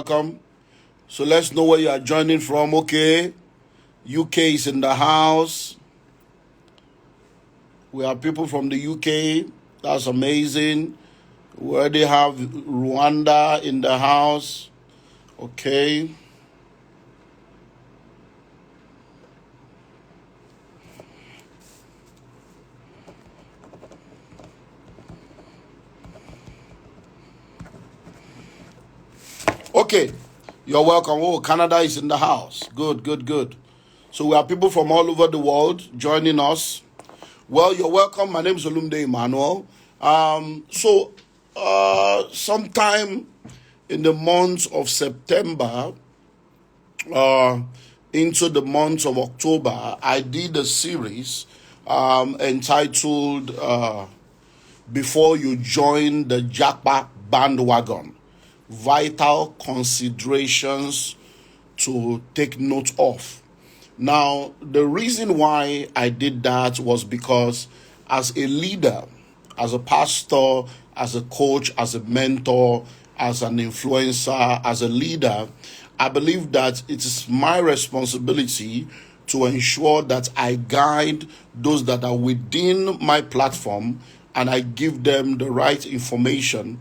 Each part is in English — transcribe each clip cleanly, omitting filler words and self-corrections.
welcome. So let's know where you are joining from. Okay. UK is in the house. We have people from the UK. That's amazing. We already have Rwanda in the house. Okay. Okay. You're welcome. Oh, Canada is in the house. Good, good, good. So we have people from all over the world joining us. Well, you're welcome. My name is Olumide Emmanuel. Sometime in the month of September into the month of October, I did a series entitled Before You Join the JAPA Bandwagon, Vital Considerations to Take Note of. Now, the reason why I did that was because as a leader, as a pastor, as a coach, as a mentor, as an influencer, as a leader, I believe that it is my responsibility to ensure that I guide those that are within my platform and I give them the right information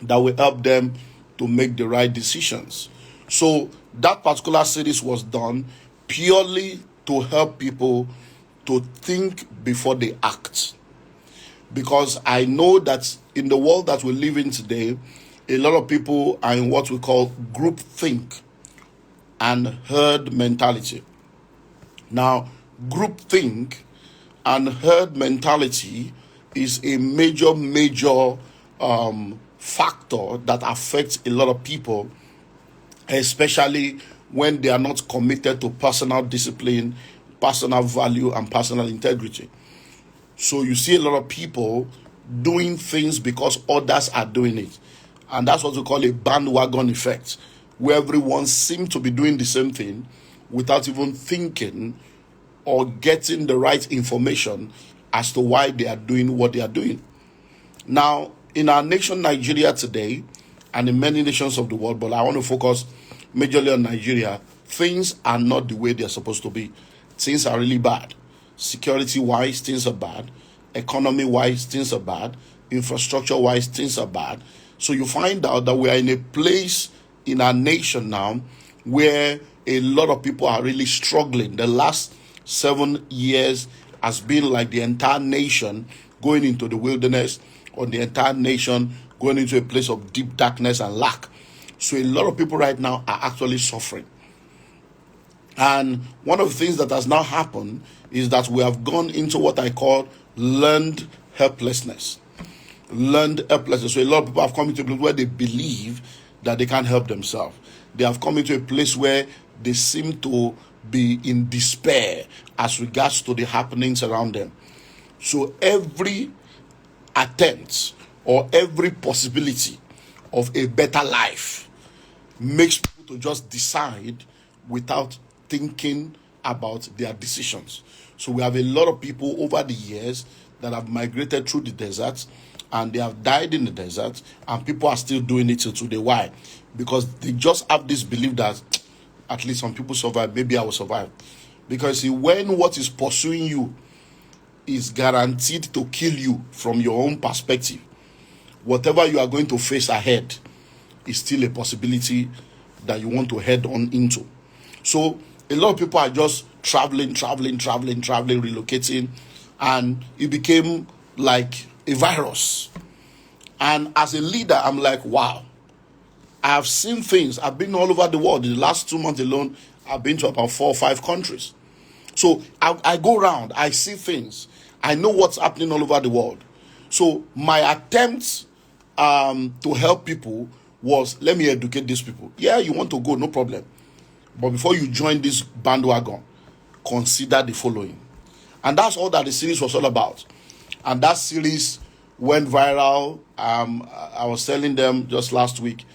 that will help them to make the right decisions. So that particular series was done purely to help people to think before they act. Because I know that in the world that we live in today, a lot of people are in what we call group think and herd mentality. Now, group think and herd mentality is a major factor that affects a lot of people, especially when they are not committed to personal discipline, personal value, and personal integrity. So you see a lot of people doing things because others are doing it. And that's what we call a bandwagon effect, where everyone seems to be doing the same thing without even thinking or getting the right information as to why they are doing what they are doing. Now, in our nation, Nigeria today, and in many nations of the world, but I want to focus majorly on Nigeria, things are not the way they're supposed to be. Things are really bad. Security-wise, things are bad. Economy-wise, things are bad. Infrastructure-wise, things are bad. So you find out that we are in a place in our nation now where a lot of people are really struggling. The last 7 years has been like the entire nation going into the wilderness, or the entire nation going into a place of deep darkness and lack. So a lot of people right now are actually suffering. And one of the things that has now happened is that we have gone into what I call learned helplessness. Learned helplessness. So a lot of people have come into a place where they believe that they can't help themselves. They have come into a place where they seem to be in despair as regards to the happenings around them. So every attempt or every possibility of a better life makes people to just decide without thinking about their decisions. So we have a lot of people over the years that have migrated through the desert and they have died in the desert, and people are still doing it till today. Why? Because they just have this belief that at least some people survive, maybe I will survive. Because see, when what is pursuing you is guaranteed to kill you from your own perspective, whatever you are going to face ahead is still a possibility that you want to head on into. So a lot of people are just traveling, relocating, and it became like a virus. And as a leader, I'm like, wow, I have seen things. I've been all over the world. In the last 2 months alone, I've been to about 4 or 5 countries. So I go around, I see things. I know what's happening all over the world. So my attempt to help people was, let me educate these people. Yeah, you want to go, no problem. But before you join this bandwagon, consider the following. And that's all that the series was all about. And that series went viral. I was telling them just last week,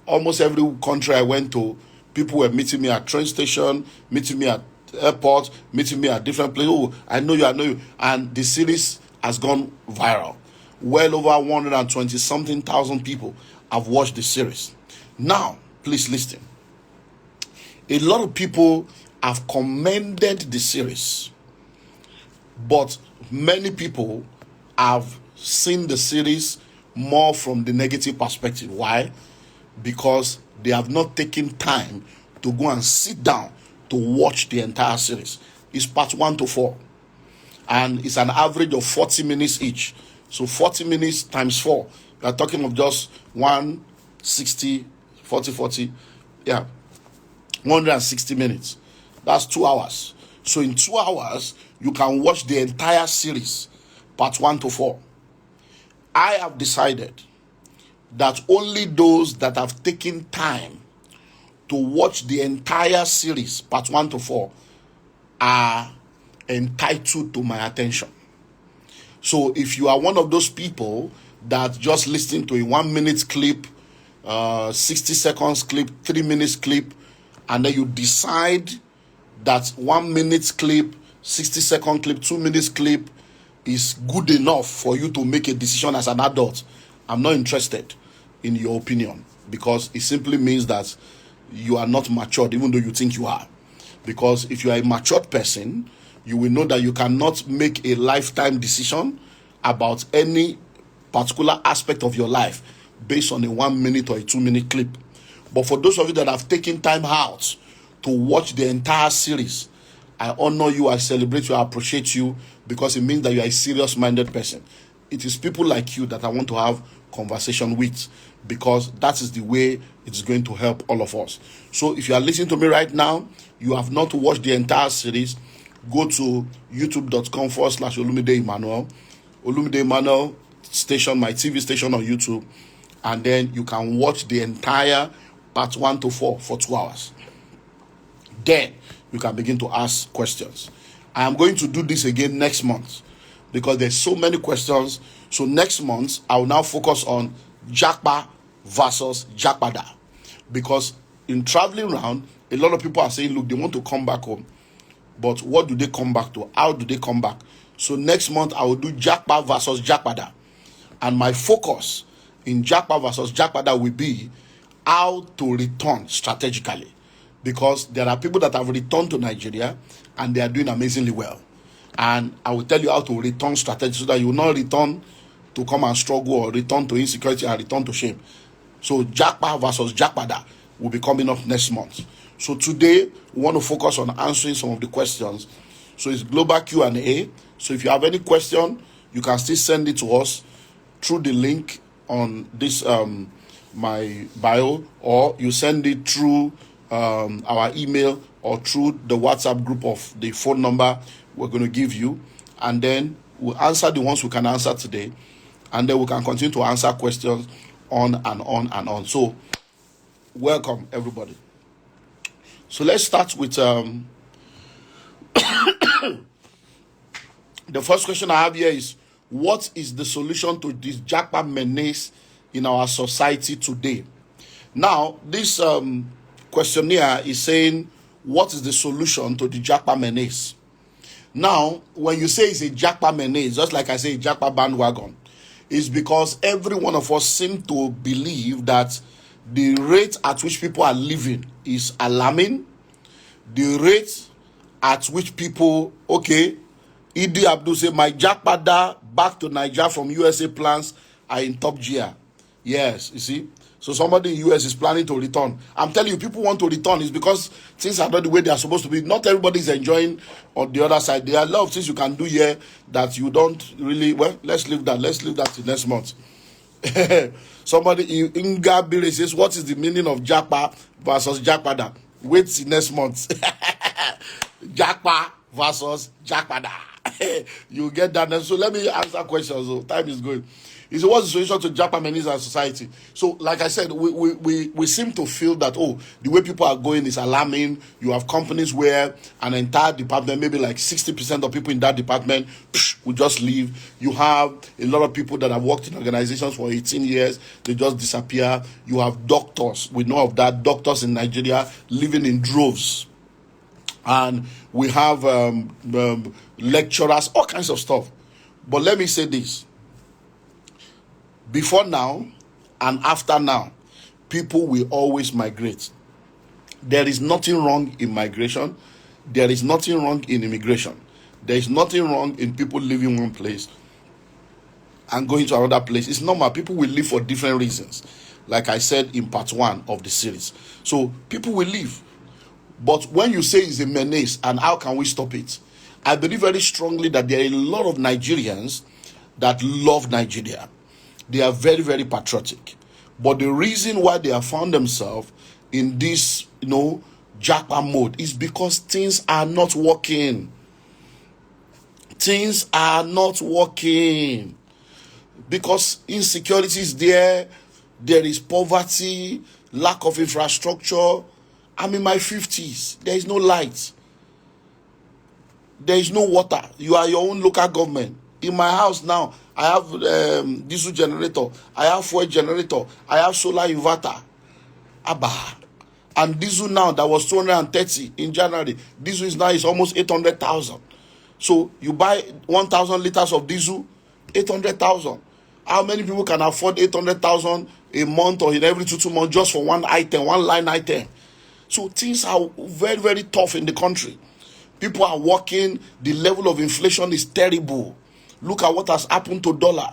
almost every country I went to, people were meeting me at train station, meeting me at airport, meeting me at different places. Oh, I know you. And the series has gone viral. Well over 120 something thousand people have watched the series. Now, please listen. A lot of people have commended the series, but many people have seen the series more from the negative perspective. Why? Because they have not taken time to go and sit down to watch the entire series. It's part 1 to 4, and it's an average of 40 minutes each. So 40 minutes times 4, we are talking of just 160, 40, yeah, 160 minutes. That's 2 hours. So in 2 hours, you can watch the entire series, part 1 to 4. I have decided that only those that have taken time to watch the entire series, part 1 to 4, are entitled to my attention. So if you are one of those people that just listening to a 1 minute clip, 60 seconds clip, 3 minutes clip, and then you decide that 1 minute clip, 60-second clip, 2 minutes clip is good enough for you to make a decision as an adult, I'm not interested in your opinion, because it simply means that you are not matured, even though you think you are. Because if you are a matured person, you will know that you cannot make a lifetime decision about any particular aspect of your life based on a 1 minute or a 2 minute clip. But for those of you that have taken time out to watch the entire series, I honor you, I celebrate you, I appreciate you, because it means that you are a serious-minded person. It is people like you that I want to have conversation with, because that is the way it's going to help all of us. So if you are listening to me right now, you have not watched the entire series, go to youtube.com/Olumide Emmanuel. Olumide Emmanuel station, my TV station on YouTube, and then you can watch the entire part 1 to 4 for 2 hours. Then you can begin to ask questions. I am going to do this again next month because there's so many questions. So next month, I will now focus on JAPA versus JAPADA. Because in traveling around, a lot of people are saying, look, they want to come back home. But what do they come back to? How do they come back? So next month, I will do JAPA versus JAPADA. And my focus in JAPA versus JAPADA will be how to return strategically. Because there are people that have returned to Nigeria and they are doing amazingly well. And I will tell you how to return strategy so that you will not return to come and struggle, or return to insecurity and return to shame. So JAPA versus JAPADA will be coming up next month. So today we want to focus on answering some of the questions. So it's global Q&A. So if you have any question, you can still send it to us through the link on this my bio, or you send it through our email or through the WhatsApp group of the phone number we're going to give you, and then we'll answer the ones we can answer today, and then we can continue to answer questions on and on and on. So welcome everybody. So let's start with the first question I have here is, what is the solution to this JAPA menace in our society today? Now this questionnaire is saying, what is the solution to the JAPA menace? Now, when you say it's a JAPA menace, just like I say, JAPA bandwagon, is because every one of us seem to believe that the rate at which people are living is alarming. The rate at which people, okay, Idi Abdul say, my JAPADA back to Nigeria from USA plans are in top gear. Yes, you see. So somebody in US is planning to return. I'm telling you, people want to return is because things are not the way they are supposed to be. Not everybody is enjoying on the other side. There are a lot of things you can do here that you don't really, well, let's leave that. Let's leave that till next month. Somebody in Ingabire says, what is the meaning of JAPA versus JAPADA? Wait till next month. JAPA versus JAPADA. You get that. So let me answer questions. So time is going. He said, what's the solution to JAPA menace in society? So, like I said, we seem to feel that, oh, the way people are going is alarming. You have companies where an entire department, maybe like 60% of people in that department, will just leave. You have a lot of people that have worked in organizations for 18 years. They just disappear. You have doctors. We know of that. Doctors in Nigeria living in droves. And we have lecturers, all kinds of stuff. But let me say this. Before now and after now, people will always migrate. There is nothing wrong in migration. There is nothing wrong in immigration. There is nothing wrong in people leaving one place and going to another place. It's normal. People will leave for different reasons. Like I said in part 1 of the series. So people will leave. But when you say it's a menace and how can we stop it? I believe very strongly that there are a lot of Nigerians that love Nigeria. They are very, very patriotic. But the reason why they have found themselves in this, JAPA mode is because things are not working. Things are not working. Because insecurity is there is poverty, lack of infrastructure. I'm in my 50s. There is no light. There is no water. You are your own local government. In my house now, I have diesel generator. I have fuel generator. I have solar inverter. Abba. And diesel now, that was 230 in January. Diesel is almost 800,000. So you buy 1,000 liters of diesel, 800,000. How many people can afford 800,000 a month or in every 2 months just for one item, one line item? So things are very, very tough in the country. People are working. The level of inflation is terrible. Look at what has happened to dollar.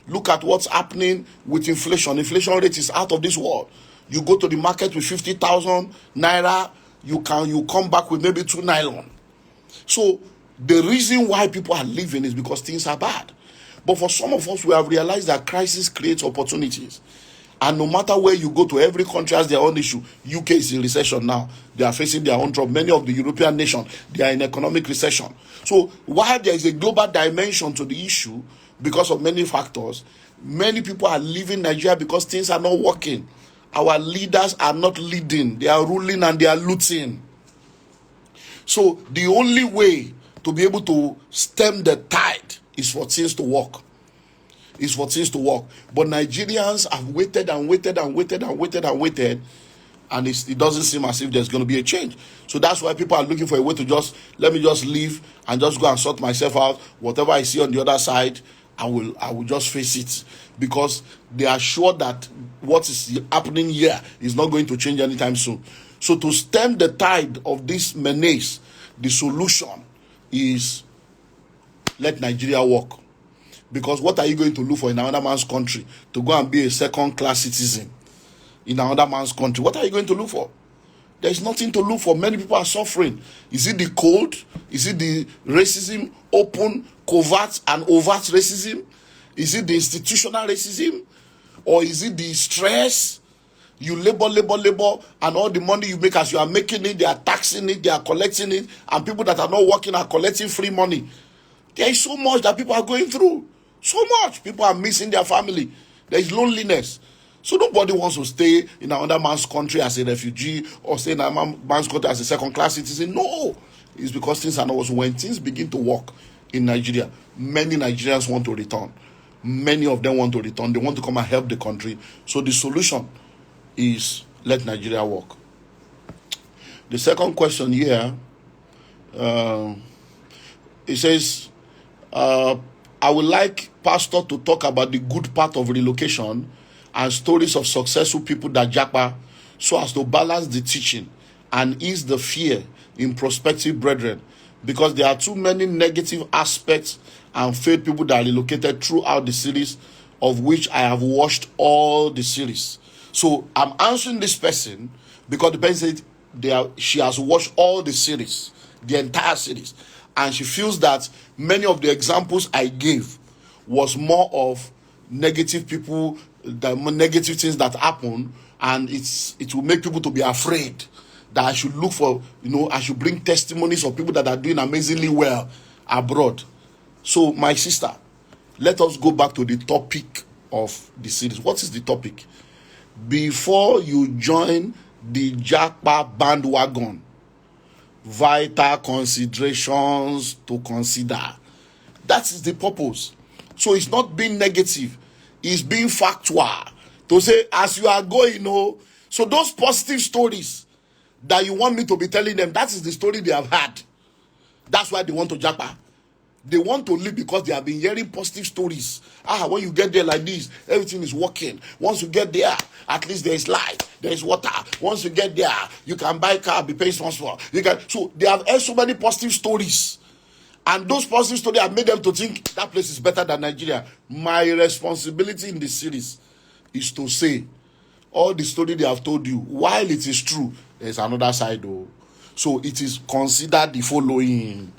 Look at what's happening with inflation. Inflation rate is out of this world. You go to the market with 50,000 naira, you come back with maybe 2 nylon. So the reason why people are leaving is because things are bad. But for some of us, we have realized that crisis creates opportunities. And no matter where you go to, every country has their own issue. UK is in recession now. They are facing their own trouble. Many of the European nations, they are in economic recession. So while there is a global dimension to the issue, because of many factors, many people are leaving Nigeria because things are not working. Our leaders are not leading. They are ruling and they are looting. So the only way to be able to stem the tide is for things to work. But Nigerians have waited and waited and waited and waited and waited, and it doesn't seem as if there's going to be a change. So that's why people are looking for a way to let me just leave and just go and sort myself out. Whatever I see on the other side, I will just face it, because they are sure that what is happening here is not going to change anytime soon. So to stem the tide of this menace, the solution is let Nigeria work. Because what are you going to look for in another man's country? To go and be a second-class citizen in another man's country. What are you going to look for? There is nothing to look for. Many people are suffering. Is it the cold? Is it the racism, open, covert, and overt racism? Is it the institutional racism? Or is it the stress? You labor, and all the money you make, as you are making it, they are taxing it, they are collecting it, and people that are not working are collecting free money. There is so much that people are going through. So much. People are missing their family. There is loneliness. So nobody wants to stay in another man's country as a refugee or stay in another man's country as a second-class citizen. No. It's because things are not working. When things begin to work in Nigeria, many Nigerians want to return. Many of them want to return. They want to come and help the country. So the solution is let Nigeria work. The second question here, it says, I would like Pastor to talk about the good part of relocation and stories of successful people that JAPA, so as to balance the teaching and ease the fear in prospective brethren, because there are too many negative aspects and failed people that are relocated throughout the series, of which I have watched all the series. So I'm answering this person because the person said she has watched all the series, the entire series, and she feels that many of the examples I gave was more of negative people, the negative things that happen, and it will make people to be afraid that I should look for, I should bring testimonies of people that are doing amazingly well abroad. So my sister, let us go back to the topic of the series. What is the topic? Before you join the JAPA bandwagon, vital considerations to consider. That is the purpose. So it's not being negative, it's being factual. To say, as you are going, so those positive stories that you want me to be telling them, that is the story they have had. That's why they want to JAPA. They want to leave because they have been hearing positive stories. When you get there like this, everything is working. Once you get there, at least there is light, there is water. Once you get there, you can buy car, be paid sponsor. So they have heard so many positive stories. And those positive stories have made them to think that place is better than Nigeria. My responsibility in this series is to say, all the story they have told you, while it is true, there's another side though. So it is consider the following.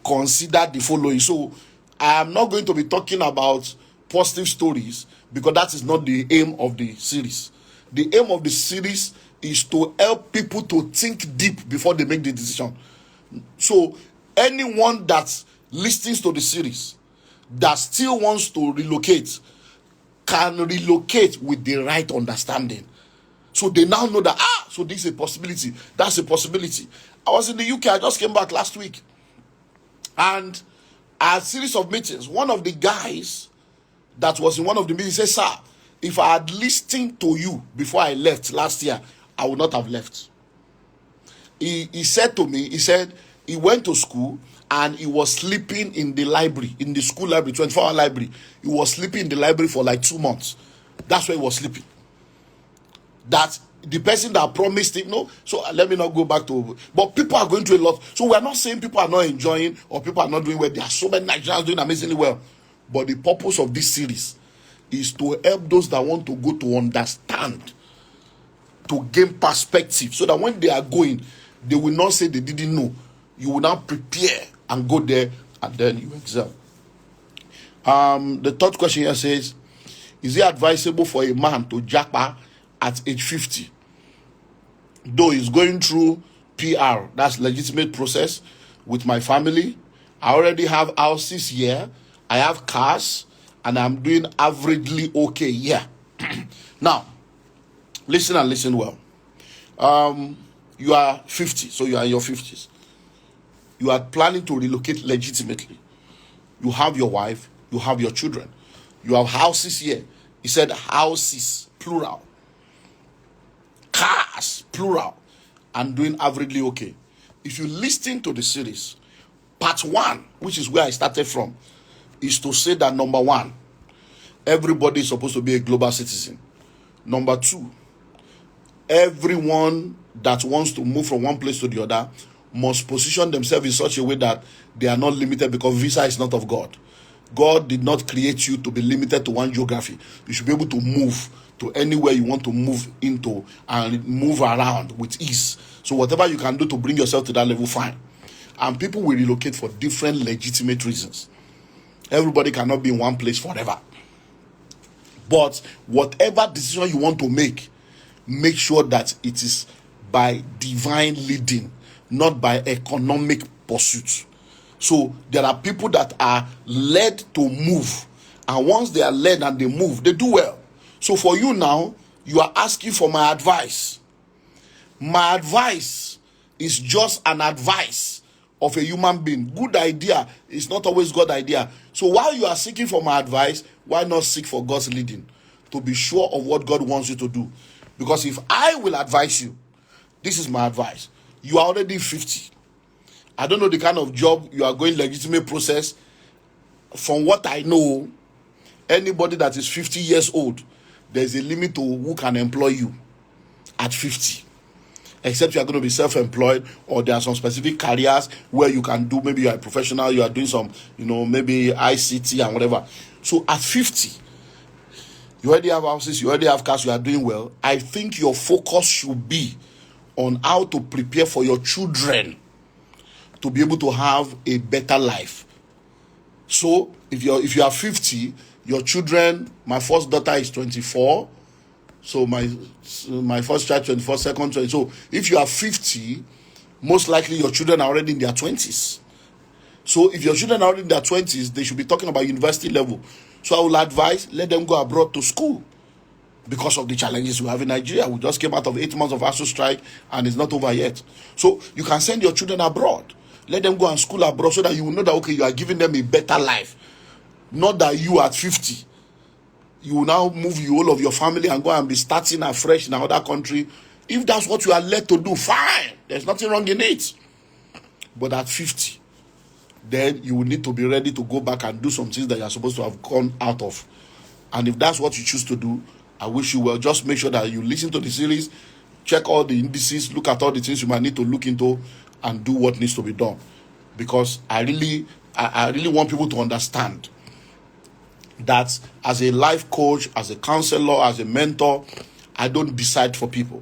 Consider the following. So I am not going to be talking about positive stories because that is not the aim of the series. The aim of the series is to help people to think deep before they make the decision. So anyone that listens to the series that still wants to relocate can relocate with the right understanding. So they now know that, so this is a possibility. That's a possibility. I was in the UK. I just came back last week. And a series of meetings, one of the guys that was in one of the meetings said, sir, if I had listened to you before I left last year, I would not have left. He said to me, he said he went to school and he was sleeping in the library, in the school library, 24-hour library. He was sleeping in the library for like 2 months. That's where he was sleeping. That the person that promised him, no, so let me not go back to, but people are going through a lot. So we're not saying people are not enjoying or people are not doing well. There are so many Nigerians doing amazingly well. But the purpose of this series is to help those that want to go to understand, to gain perspective, so that when they are going, they will not say they didn't know. You will now prepare and go there and then you excel. The third question here says, is it advisable for a man to JAPA at age 50? Though he's going through PR, that's legitimate process, with my family. I already have houses here. I have cars. And I'm doing averagely okay here. Now, listen and listen well. You are 50, so you are in your 50s. You are planning to relocate legitimately. You have your wife. You have your children. You have houses here. He said houses, plural. Cars, plural. And doing averagely okay. If you listen to the series, part 1, which is where I started from, is to say that number 1, everybody is supposed to be a global citizen. Number 2, everyone that wants to move from one place to the other must position themselves in such a way that they are not limited, because visa is not of God. God did not create you to be limited to one geography. You should be able to move to anywhere you want to move into and move around with ease. So whatever you can do to bring yourself to that level, fine. And people will relocate for different legitimate reasons. Everybody cannot be in one place forever. But whatever decision you want to make sure that it is by divine leading, not by economic pursuit. So there are people that are led to move, and once they are led and they move, they do well. So for you now, you are asking for my advice. My advice is just an advice of a human being. Good idea is not always God's idea. So while you are seeking for my advice, why not seek for God's leading to be sure of what God wants you to do? Because if I will advise you, this is my advice. You are already 50. I don't know the kind of job you are going legitimate process. From what I know, anybody that is 50 years old, there's a limit to who can employ you at 50. Except you are going to be self-employed, or there are some specific careers where you can do, maybe you are a professional, you are doing some, maybe ICT and whatever. So at 50, you already have houses, you already have cars, you are doing well. I think your focus should be on how to prepare for your children to be able to have a better life. So if you are 50, your children, my first daughter is 24, so my first child 24, second 20. So if you are 50, most likely your children are already in their 20s. So if your children are already in their 20s, they should be talking about university level. So I will advise, let them go abroad to school, because of the challenges we have in Nigeria. We just came out of 8 months of ASU strike and it's not over yet. So you can send your children abroad. Let them go and school abroad, so that you will know that, okay, you are giving them a better life. Not that you at 50, you will now move the whole of your family and go and be starting afresh in another country. If that's what you are led to do, fine. There's nothing wrong in it. But at 50, then you will need to be ready to go back and do some things that you are supposed to have gone out of. And if that's what you choose to do, I wish you well. Just make sure that you listen to the series, check all the indices, look at all the things you might need to look into, and do what needs to be done. Because I really want people to understand that as a life coach, as a counselor, as a mentor, I don't decide for people.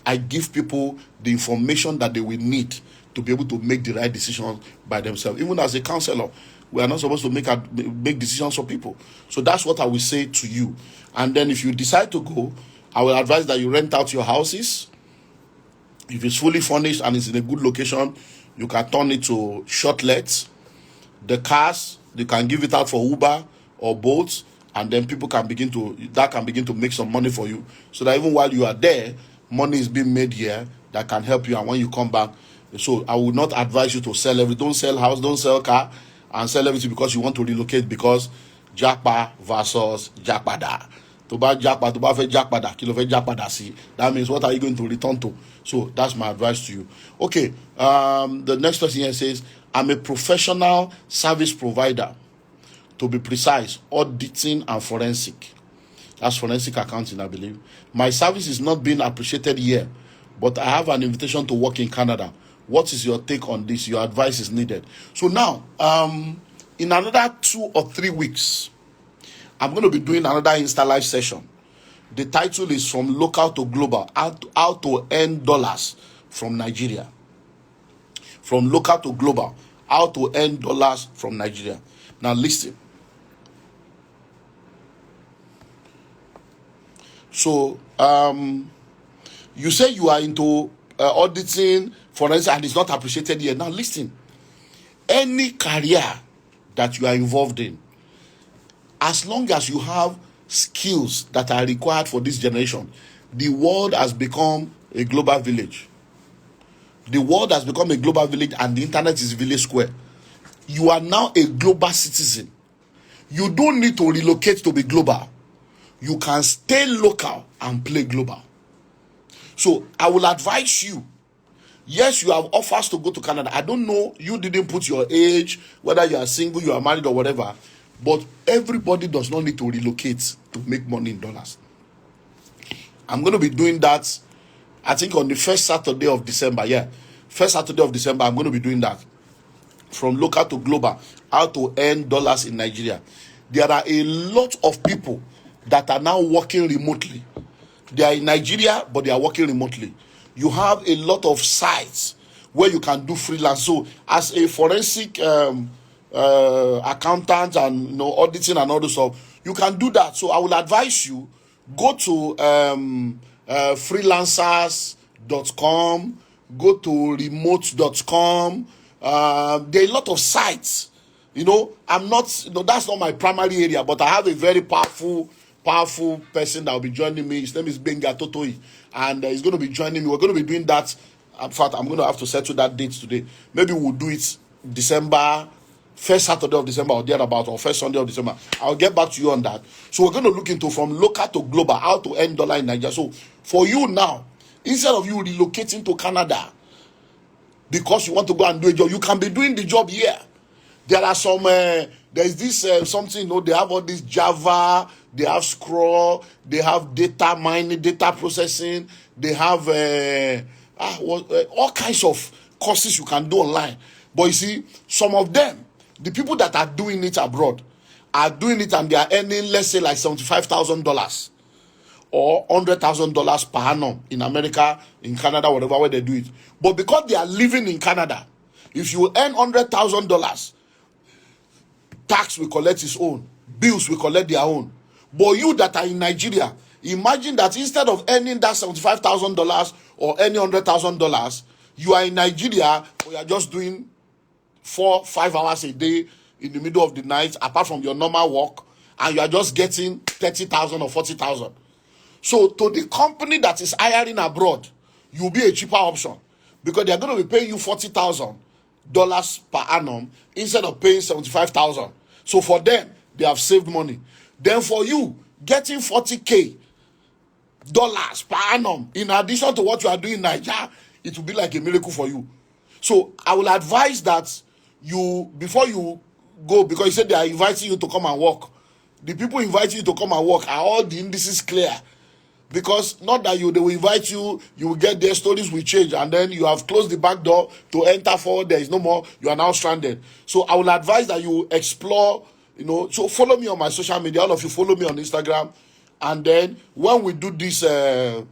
I give people the information that they will need to be able to make the right decisions by themselves. Even as a counselor, we are not supposed to make decisions for people. So that's what I will say to you. And then if you decide to go, I will advise that you rent out your houses. If it's fully furnished and it's in a good location, you can turn it to short lets. The cars, you can give it out for Uber or Bolt, and then people can begin to make some money for you. So that even while you are there, money is being made here that can help you. And when you come back, so I would not advise you to sell everything. Don't sell house, don't sell car, and sell everything because you want to relocate, because JAPA versus JAPADA. To buy JAPA, to buy JAPADA, kilo JAPADA. See, that means what are you going to return to? So that's my advice to you. Okay, the next person here says, I'm a professional service provider. To be precise, auditing and forensic. That's forensic accounting, I believe. My service is not being appreciated here, but I have an invitation to work in Canada. What is your take on this? Your advice is needed. So now, in another 2 or 3 weeks, I'm going to be doing another Insta Live session. The title is From Local to Global, how to earn dollars from Nigeria. From local to global, how to earn dollars from Nigeria. Now listen. So, you say you are into auditing, forensic, and it's not appreciated here. Now listen. Any career that you are involved in, as long as you have skills that are required for this generation, the world has become a global village. The world has become a global village, and the internet is village square. You are now a global citizen. You don't need to relocate to be global. You can stay local and play global. So I will advise you. Yes, you have offers to go to Canada. I don't know, you didn't put your age, whether you are single, you are married or whatever. But everybody does not need to relocate to make money in dollars. I'm going to be doing that, I think, on the first Saturday of December. Yeah, first Saturday of December, I'm going to be doing that. From local to global, how to earn dollars in Nigeria. There are a lot of people that are now working remotely. They are in Nigeria, but they are working remotely. You have a lot of sites where you can do freelance. So as a forensic accountant and auditing and all this stuff, you can do that. So I will advise you, go to freelancers.com, go to remote.com. There are a lot of sites. I'm not, that's not my primary area, but I have a very powerful person that will be joining me. His name is Benga Totoi, and he's going to be joining me. We're going to be doing that. In fact, I'm going to have to settle that date today. Maybe we'll do it December, first Saturday of December or thereabout, or first Sunday of December. I'll get back to you on that. So we're going to look into from local to global, how to earn dollar in Nigeria. So for you now, instead of you relocating to Canada because you want to go and do a job, you can be doing the job here. There are some, there's this something, they have all this Java, they have Scroll, they have data mining, data processing, they have all kinds of courses you can do online. But you see, some of them, the people that are doing it abroad, are doing it and they are earning, let's say, like $75,000 or $100,000 per annum in America, in Canada, whatever way they do it. But because they are living in Canada, if you earn $100,000, tax will collect its own, bills will collect their own. But you that are in Nigeria, imagine that instead of earning that $75,000 or earning $100,000, you are in Nigeria, or you are just doing 4-5 hours a day in the middle of the night, apart from your normal work, and you are just getting 30,000 or 40,000. So to the company that is hiring abroad, you'll be a cheaper option, because they are going to be paying you $40,000 per annum instead of paying 75,000. So for them, they have saved money. Then for you, getting $40K per annum in addition to what you are doing in Nigeria, it will be like a miracle for you. So I will advise that before you go, because you said they are inviting you to come and work. The people inviting you to come and work, are all the indices clear? Because not that they will invite you, you will get there, stories will change, and then you have closed the back door to enter forward, there is no more, you are now stranded. So I will advise that you explore, so follow me on my social media. All of you follow me on Instagram. And then when we do this, local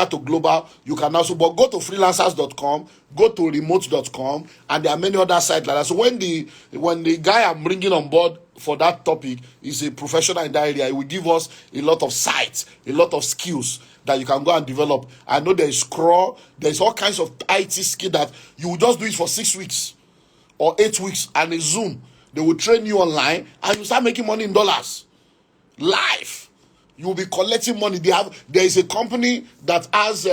to global, you can also, but go to freelancers.com, go to remote.com, and there are many other sites like that. So when the guy I'm bringing on board for that topic is a professional in that area, it will give us a lot of sites, a lot of skills that you can go and develop. I know there's Scrum, there's all kinds of IT skill that you will just do it for 6 weeks or 8 weeks, and a Zoom. They will train you online, and you start making money in dollars. Live. You will be collecting money. There is a company that has,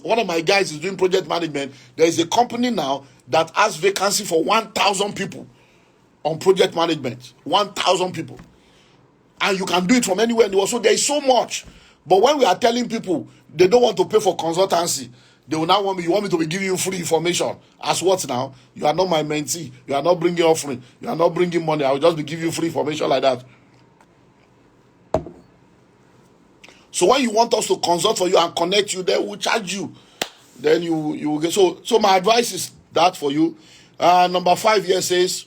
one of my guys is doing project management. There is a company now that has vacancy for 1,000 people on project management. 1,000 people. And you can do it from anywhere in the world. So there is so much. But when we are telling people they don't want to pay for consultancy, they will now want me to be giving you free information. As what now? You are not my mentee. You are not bringing offering. You are not bringing money. I will just be giving you free information like that. So when you want us to consult for you and connect you, then we'll charge you. Then you will get. So my advice is that for you. Number 5 here says,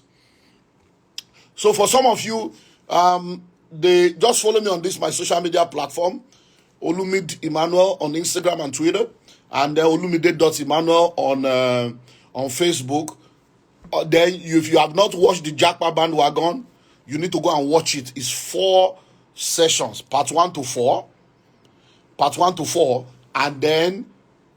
so for some of you, they just follow me on my social media platform, Olumide Emmanuel on Instagram and Twitter, and then Olumide.Emmanuel on Facebook. Then if you have not watched the JAPA bandwagon, you need to go and watch it. It's 4 sessions, part 1 to 4. Part 1 to 4, and then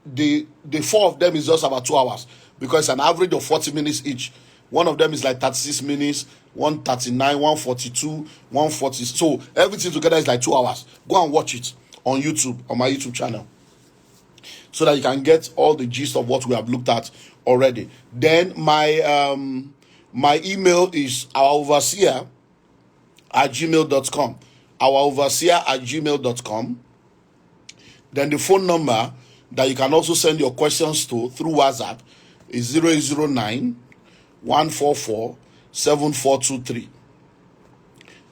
the 4 of them is just about 2 hours, because it's an average of 40 minutes each. One of them is like 36 minutes, 139, 142, 140. So everything together is like 2 hours. Go and watch it on YouTube, on my YouTube channel, so that you can get all the gist of what we have looked at already. Then my email is ouroverseer@gmail.com. ouroverseer@gmail.com. Then the phone number that you can also send your questions to through WhatsApp is 0809 144 7423.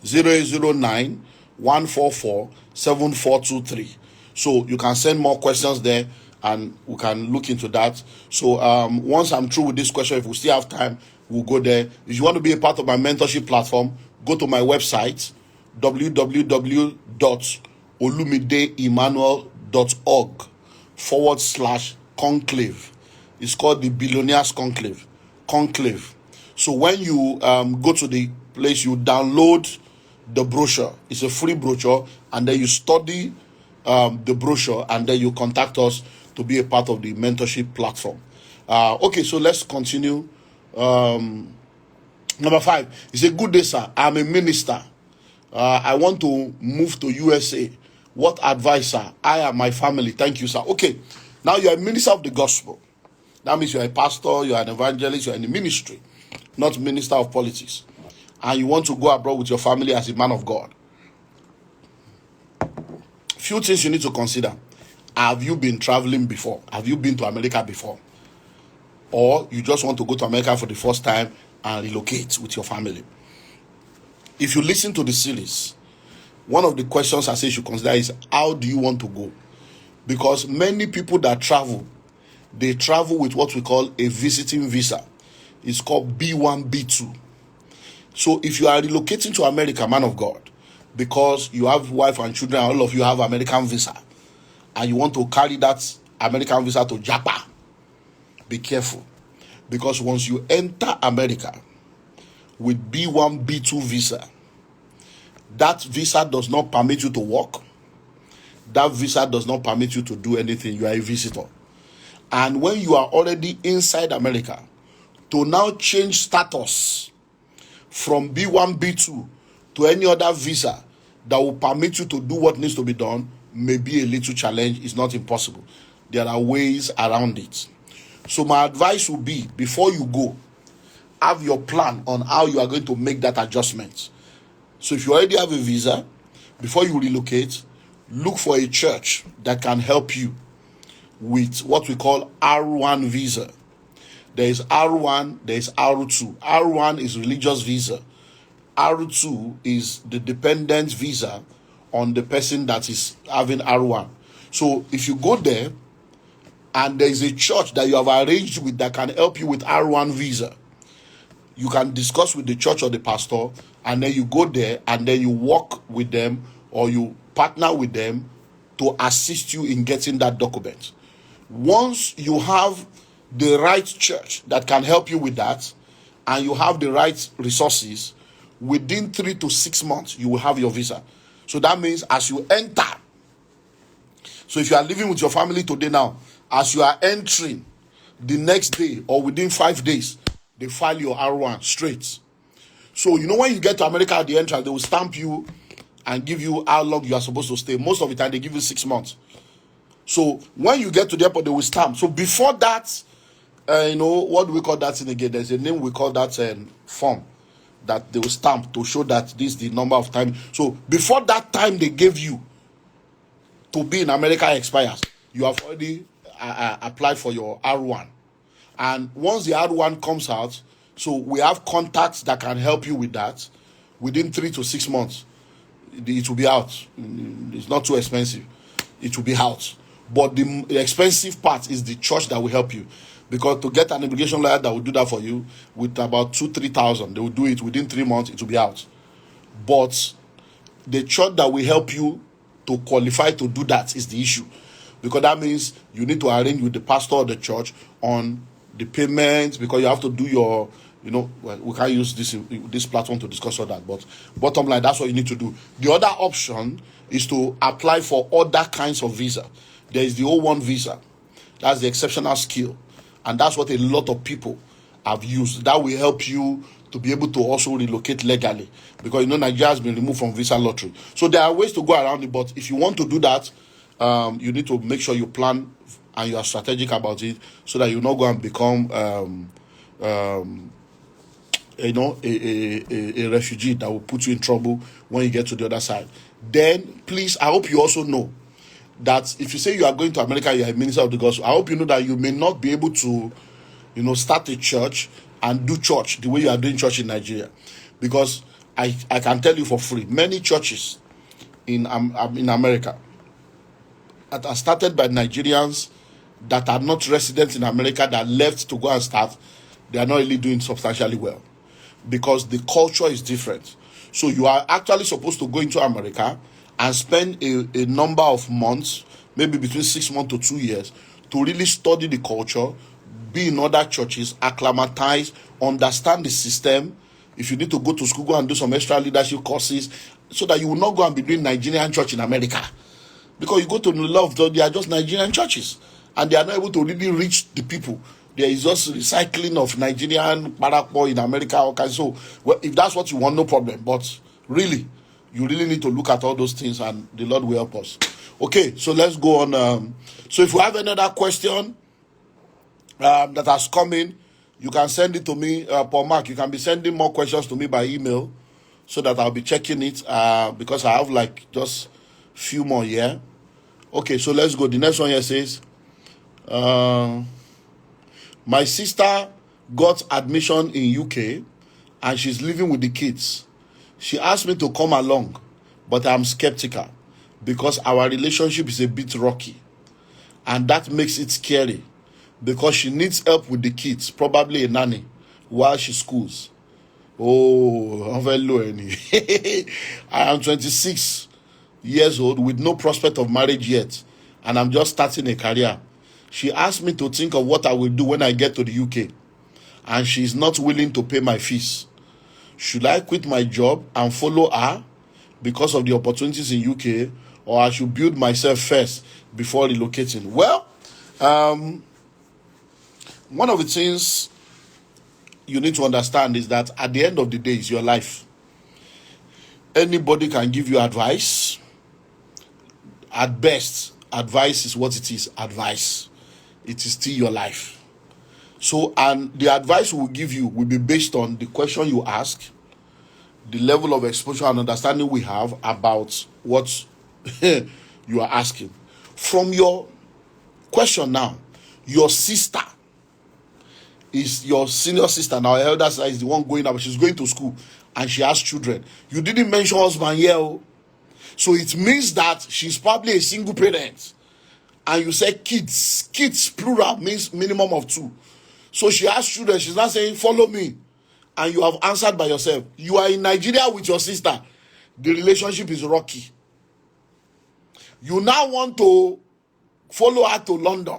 0809 144 7423. So you can send more questions there, and we can look into that. So once I'm through with this question, if we still have time, we'll go there. If you want to be a part of my mentorship platform, go to my website, www.olumideemmanuel.org/conclave. It's called the Billionaires Conclave. So when you go to the place, you download the brochure. It's a free brochure, and then you study the brochure, and then you contact us to be a part of the mentorship platform. Okay, so let's continue. Number 5, it's a good day, sir. I'm a minister. I want to move to USA. What advice, sir? I and my family. Thank you, sir. Okay, now you're a minister of the gospel. That means you're a pastor, you're an evangelist, you're in the ministry, not minister of politics. And you want to go abroad with your family as a man of God. Few things you need to consider. Have you been traveling before? Have you been to America before? Or you just want to go to America for the first time and relocate with your family? If you listen to the series, one of the questions I say you should consider is, how do you want to go? Because many people that travel, they travel with what we call a visiting visa. It's called B1, B2. So if you are relocating to America, man of God, because you have wife and children, all of you have American visa, and you want to carry that American visa to JAPA, be careful. Because once you enter America with B1, B2 visa, that visa does not permit you to work. That visa does not permit you to do anything. You are a visitor. And when you are already inside America, to now change status from B1, B2 to any other visa that will permit you to do what needs to be done may be a little challenge. It's not impossible. There are ways around it. So my advice would be, before you go, have your plan on how you are going to make that adjustment. So if you already have a visa, before you relocate, look for a church that can help you with what we call R1 visa. There is R1, there is R2. R1 is religious visa. R2 is the dependent visa on the person that is having R1. So if you go there and there is a church that you have arranged with that can help you with R1 visa, you can discuss with the church or the pastor, and then you go there and then you work with them or you partner with them to assist you in getting that document. Once you have the right church that can help you with that, and you have the right resources, within 3 to 6 months, you will have your visa. So that means as you enter, so if you are living with your family today now, as you are entering, the next day or within 5 days, they file your R1 straight. So you know when you get to America at the entrance, they will stamp you and give you how long you are supposed to stay. Most of the time, they give you 6 months. So when you get to the airport, they will stamp. So before that, what do we call that thing again? There's a name we call that form that they will stamp to show that this is the number of time. So before that time they gave you to be in America expires, you have already applied for your R1. And once the R1 comes out, so we have contacts that can help you with that. Within 3 to 6 months, it will be out. It's not too expensive. It will be out. But the expensive part is the church that will help you. Because to get an immigration lawyer that will do that for you with about 2,000-3,000, they will do it within 3 months, it will be out. But the church that will help you to qualify to do that is the issue. Because that means you need to arrange with the pastor of the church on the payments, because you have to do your, we can't use this platform to discuss all that. But bottom line, that's what you need to do. The other option is to apply for other kinds of visa. There is the O1 visa. That's the exceptional skill. And that's what a lot of people have used. That will help you to be able to also relocate legally. Because Nigeria has been removed from visa lottery. So there are ways to go around it. But if you want to do that, you need to make sure you plan and you are strategic about it, so that you not go and become a refugee that will put you in trouble when you get to the other side. Then, please, I hope you also know that if you say you are going to America, you are a minister of the gospel, I hope you know that you may not be able to, start a church and do church the way you are doing church in Nigeria. Because I can tell you for free, many churches in America that are started by Nigerians that are not residents in America that left to go and start, they are not really doing substantially well. Because the culture is different. So you are actually supposed to go into America and spend a number of months, maybe between 6 months to 2 years, to really study the culture, be in other churches, acclimatize, understand the system. If you need to go to school, go and do some extra leadership courses, so that you will not go and be doing Nigerian church in America. Because you go to the law of God, they are just Nigerian churches, and they are not able to really reach the people. There is just recycling of Nigerian parakpo in America. Okay, so if that's what you want, no problem. But really, you really need to look at all those things, and the Lord will help us. Okay, so let's go on. So if you have another question that has come in, you can send it to me, Paul Mark. You can be sending more questions to me by email, so that I'll be checking it, because I have just few more here. Okay, so let's go. The next one here says, my sister got admission in UK and she's living with the kids. She asked me to come along, but I'm skeptical because our relationship is a bit rocky, and that makes it scary because she needs help with the kids, probably a nanny, while she schools. Oh, I'm very low. I am 26 years old with no prospect of marriage yet, and I'm just starting a career. She asked me to think of what I will do when I get to the UK, and she's not willing to pay my fees. Should I quit my job and follow her because of the opportunities in UK, or I should build myself first before relocating? Well, one of the things you need to understand is that at the end of the day, it's your life. Anybody can give you advice. At best, advice is what it is, advice. It is still your life. So, and the advice we will give you will be based on the question you ask, the level of exposure and understanding we have about what you are asking. From your question now, your sister is your senior sister now, her elder sister is the one going out, she's going to school and she has children. You didn't mention husband here. Oh. So it means that she's probably a single parent. And you say kids. Kids plural means minimum of 2. So she has children. She's not saying, follow me. And you have answered by yourself. You are in Nigeria with your sister. The relationship is rocky. You now want to follow her to London.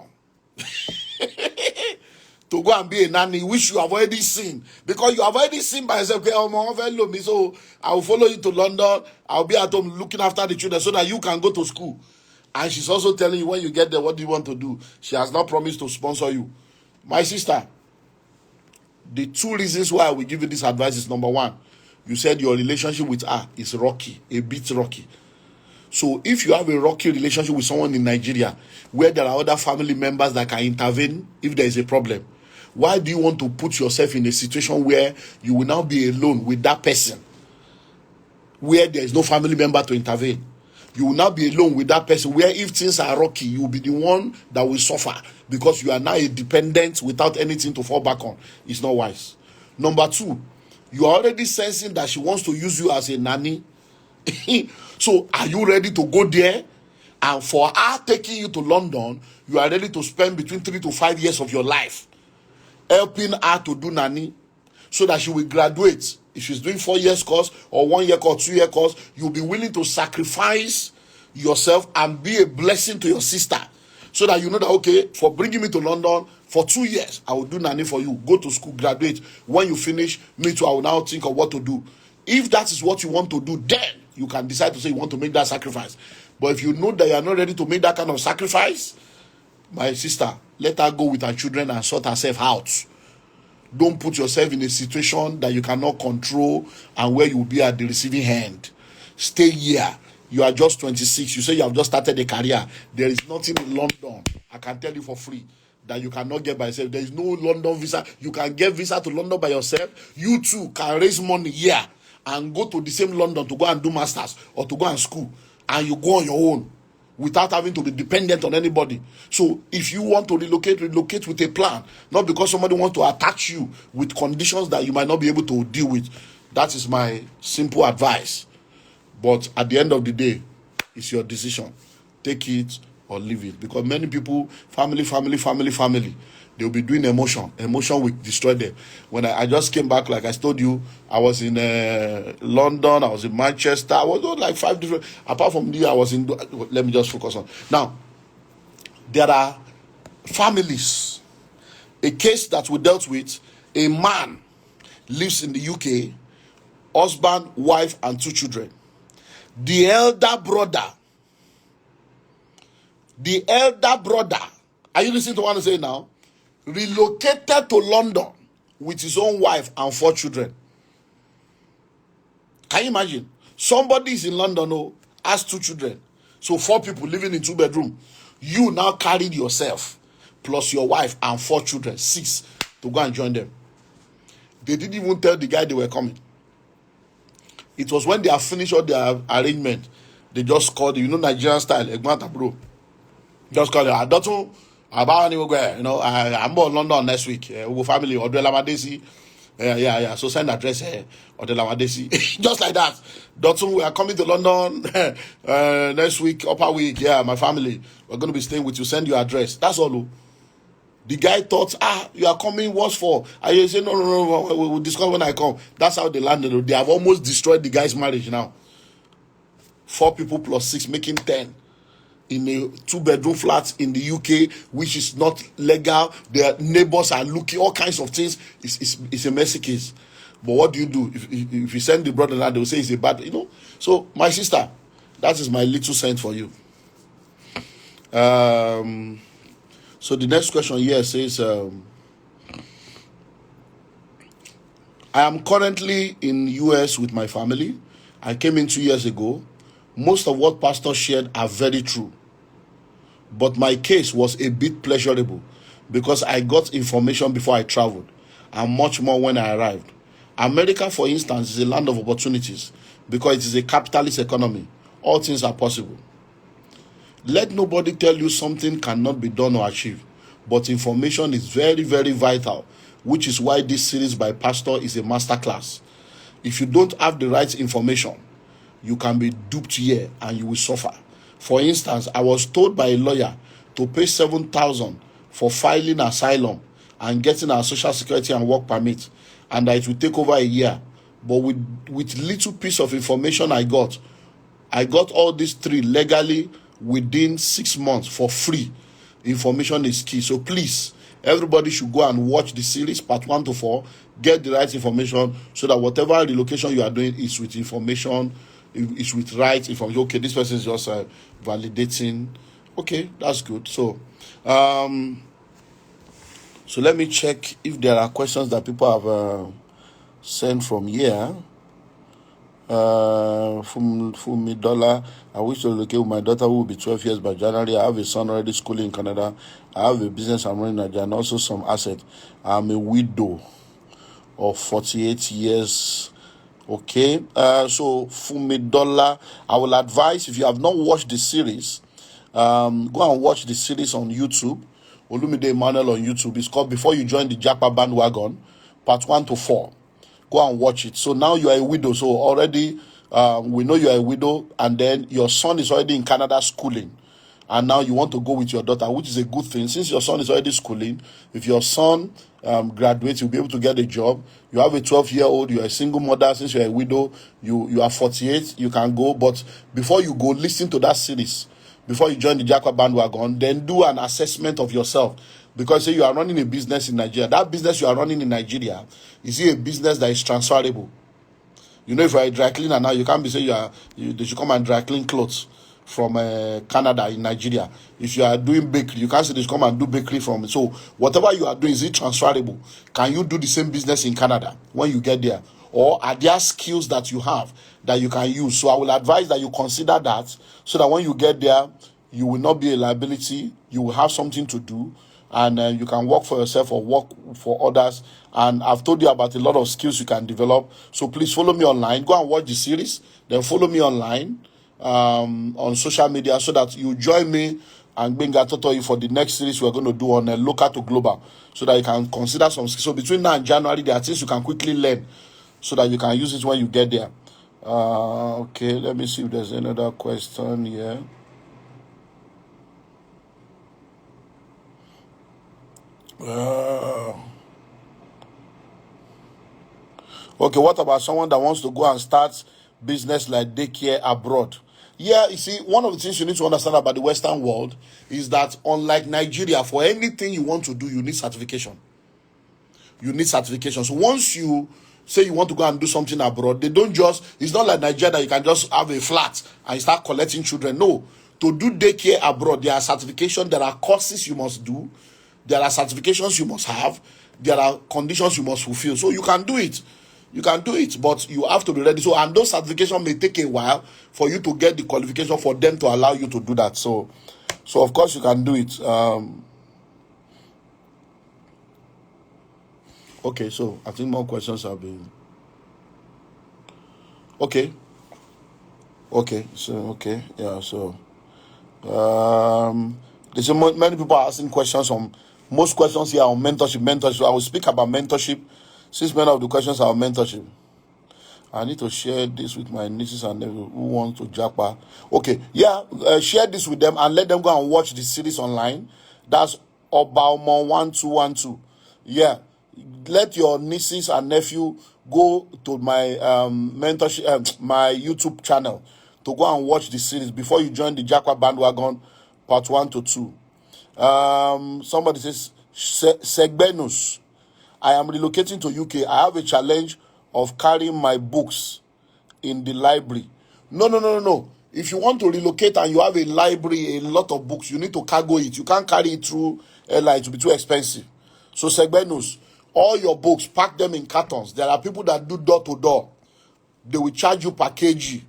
To go and be a nanny, which you have already seen. Because you have already seen by yourself, okay, so I will follow you to London. I'll be at home looking after the children so that you can go to school. And she's also telling you when you get there, what do you want to do? She has not promised to sponsor you. My sister, the 2 reasons why I will give you this advice is, number 1, you said your relationship with her is rocky, a bit rocky. So if you have a rocky relationship with someone in Nigeria, where there are other family members that can intervene if there is a problem, why do you want to put yourself in a situation where you will now be alone with that person, where there is no family member to intervene? You will now be alone with that person, where if things are rocky, you will be the one that will suffer because you are now a dependent without anything to fall back on. It's not wise. Number 2, you are already sensing that she wants to use you as a nanny. So are you ready to go there? And for her taking you to London, you are ready to spend between 3 to 5 years of your life helping her to do nanny so that she will graduate. If she's doing 4 years course or 1 year course, 2 year course, you'll be willing to sacrifice yourself and be a blessing to your sister so that you know that, okay, for bringing me to London for 2 years, I will do nanny for you. Go to school, graduate. When you finish, me too, I will now think of what to do. If that is what you want to do, then you can decide to say you want to make that sacrifice. But if you know that you are not ready to make that kind of sacrifice, my sister, let her go with her children and sort herself out. Don't put yourself in a situation that you cannot control and where you will be at the receiving end. Stay here. You are just 26. You say you have just started a career. There is nothing in London, I can tell you for free, that you cannot get by yourself. There is no London visa. You can get visa to London by yourself. You too can raise money here and go to the same London to go and do masters or to go and school. And you go on your own without having to be dependent on anybody. So if you want to relocate with a plan, not because somebody wants to attach you with conditions that you might not be able to deal with. That is my simple advice. But at the end of the day, it's your decision. Take it or leave it. Because many people, family, they'll be doing emotion. Emotion will destroy them. When I just came back, like I told you, I was in London, I was in Manchester, I was like 5 different, apart from there, I was in, let me just focus on. Now, there are families. A case that we dealt with, a man lives in the UK, husband, wife, and 2 children. The elder brother, are you listening to what I'm saying now? Relocated to London with his own wife and 4 children. Can you imagine? Somebody is in London, has 2 children. So 4 people living in 2 bedrooms. You now carried yourself plus your wife and 4 children, 6, to go and join them. They didn't even tell the guy they were coming. It was when they have finished all their arrangement, they just called, Nigerian style, Egmanta bro. Just called it, I'm in London next week. We go family, Odelamadesi. Yeah. So send address, Odelamadesi. Just like that. Dotun, we are coming to London next week, upper week. Yeah, my family. We're going to be staying with you. Send your address. That's all. The guy thought, you are coming, what's for? And you say, no, we'll discuss when I come. That's how they landed. They have almost destroyed the guy's marriage now. 4 people plus 6, making 10. In a 2-bedroom flat in the UK, which is not legal. Their neighbors are looking, all kinds of things. It's a messy case. But what do you do? If you send the brother now, they will say it's a bad, So, my sister, that is my little cent for you. So the next question here says, I am currently in US with my family. I came in 2 years ago. Most of what Pastor shared are very true. But my case was a bit pleasurable because I got information before I traveled and much more when I arrived. America, for instance, is a land of opportunities because it is a capitalist economy. All things are possible. Let nobody tell you something cannot be done or achieved, but information is very, very vital which is why this series by Pastor is a masterclass. If you don't have the right information, you can be duped here and you will suffer. For instance, I was told by a lawyer to pay 7,000 for filing asylum and getting our social security and work permit, and that it will take over a year. But with little piece of information I got all these three legally within 6 months for free. Information is key. So please, everybody should go and watch the series, part 1 to 4. Get the right information so that whatever relocation you are doing is with information, is with right information. Okay, this person is just validating. Okay, that's good. So let me check if there are questions that people have sent from here. From $1, I wish to relocate with my daughter who will be 12 years by January. I have a son already schooling in Canada. I have a business I'm running in Nigeria and also some assets. I'm a widow of 48 years. Okay. So $1, I will advise, if you have not watched the series, go and watch the series on YouTube. Olumide Emmanuel on YouTube. It's called Before You Join the JAPA Bandwagon, part 1 to 4. Go and watch it. So now you are a widow. So already we know you are a widow, and then your son is already in Canada schooling. And now you want to go with your daughter, which is a good thing. Since your son is already schooling, if your son graduates, you'll be able to get a job. You have a 12-year-old, you're a single mother. Since you're a widow, you are 48, you can go. But before you go, listen to that series. Before you join the JAPA Bandwagon, then do an assessment of yourself. Because say you are running a business in Nigeria. That business you are running in Nigeria, is it a business that is transferable? You know, if you are a dry cleaner now, you can't be saying they should come and dry clean clothes from Canada in Nigeria. If you are doing bakery, you can't say they should come and do bakery from. So whatever you are doing, is it transferable? Can you do the same business in Canada when you get there? Or are there skills that you have that you can use? So I will advise that you consider that, so that when you get there, you will not be a liability. You will have something to do. And you can work for yourself or work for others. And I've told you about a lot of skills you can develop. So please follow me online. Go and watch the series. Then follow me online on social media, so that you join me and Benga Totoyi for the next series we're going to do on local to global, so that you can consider some skills. So between now and January, there are things you can quickly learn so that you can use it when you get there. Okay, let me see if there's another question here. Okay, what about someone that wants to go and start business like daycare abroad? Yeah, you see, one of the things you need to understand about the Western world is that, unlike Nigeria, for anything you want to do, you need certification. You need certification. So once you say you want to go and do something abroad, they don't just, it's not like Nigeria that you can just have a flat and start collecting children. No, to do daycare abroad, there are certifications, there are courses you must do. There are certifications you must have. There are conditions you must fulfill. So you can do it. You can do it, but you have to be ready. So, and those certifications may take a while for you to get the qualification for them to allow you to do that. So of course you can do it. Okay, so I think more questions have been. Okay. Yeah. So there's many people are asking questions on. Most questions here are on mentorship. I will speak about mentorship, since many of the questions are on mentorship. I need to share this with my nieces and nephews who want to JAPA. Okay, yeah, share this with them and let them go and watch the series online. That's Obama 1212. Yeah, let your nieces and nephew go to my mentorship, my YouTube channel, to go and watch the series before you join the JAPA Bandwagon, part 1 to 2. Somebody says, Segbenus, I am relocating to UK. I have a challenge of carrying my books in the library. No. If you want to relocate and you have a library, a lot of books, you need to cargo it. You can't carry it through airline. It will be too expensive. So Segbenus, all your books, pack them in cartons. There are people that do door to door. They will charge you per kg.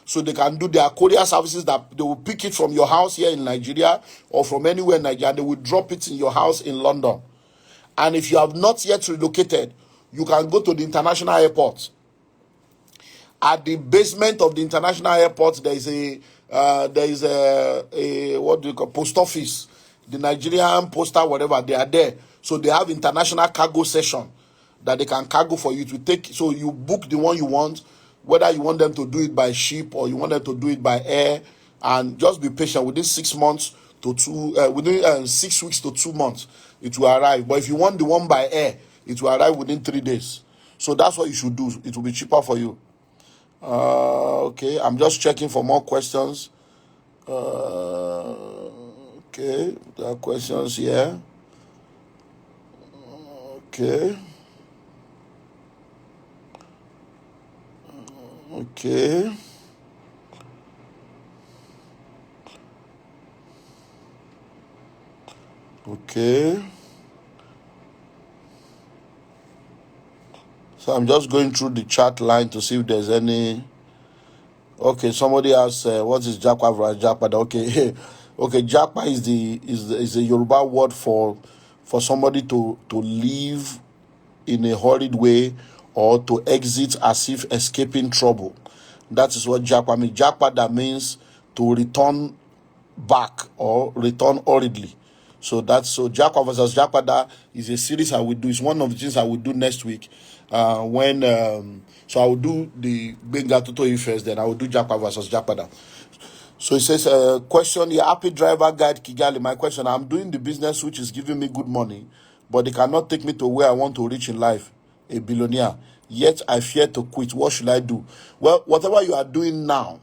So they can do their courier services, that they will pick it from your house here in Nigeria or from anywhere in Nigeria, and they will drop it in your house in London. And if you have not yet relocated, you can go to the international airport. At the basement of the international airport, there is a what do you call, post office. The Nigerian postal, whatever, they are there. So they have international cargo session that they can cargo for you to take. So you book the one you want, whether you want them to do it by ship or you want them to do it by air, and just be patient. Within 6 months to within 6 weeks to 2 months, it will arrive. But if you want the one by air, it will arrive within 3 days. So that's what you should do. It will be cheaper for you. Okay, I'm just checking for more questions. Okay, there are questions here. Okay. Okay. Okay. So I'm just going through the chat line to see if there's any. Okay, somebody asked, what is JAPA versus JAPA? Okay, okay, JAPA is the Yoruba word for somebody to leave in a hurried way or to exit as if escaping trouble. That is what JAPA means. JAPA, that means to return back or return hurriedly. So JAPA versus JAPA, that is a series I will do. It's one of the things I will do next week. So I will do the Benga Toto first, then I will do JAPA versus JAPA. So it says, question, the happy driver guide Kigali. My question, I'm doing the business which is giving me good money, but they cannot take me to where I want to reach in life, a billionaire. Yet I fear to quit. What should I do? Well, whatever you are doing now,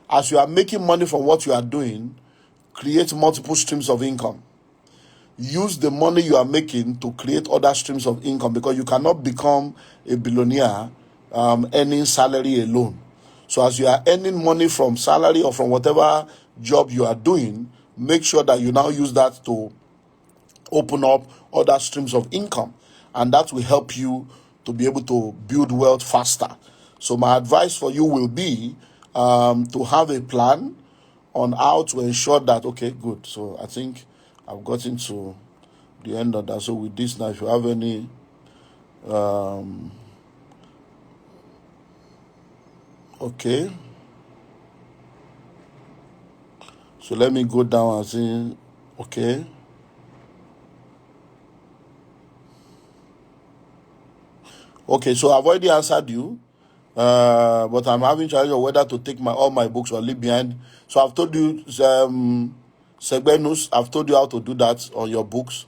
as you are making money from what you are doing, create multiple streams of income. Use the money you are making to create other streams of income, because you cannot become a billionaire earning salary alone. So as you are earning money from salary or from whatever job you are doing, make sure that you now use that to open up other streams of income, and that will help you to be able to build wealth faster. So my advice for you will be to have a plan on how to ensure that. Okay, good. So I think I've gotten to the end of that. So with this now, if you have any okay, so let me go down and see. Okay, okay, so I've already answered you, but I'm having challenge of whether to take all my books or leave behind. So I've told you, Segbenus, I've told you how to do that on your books.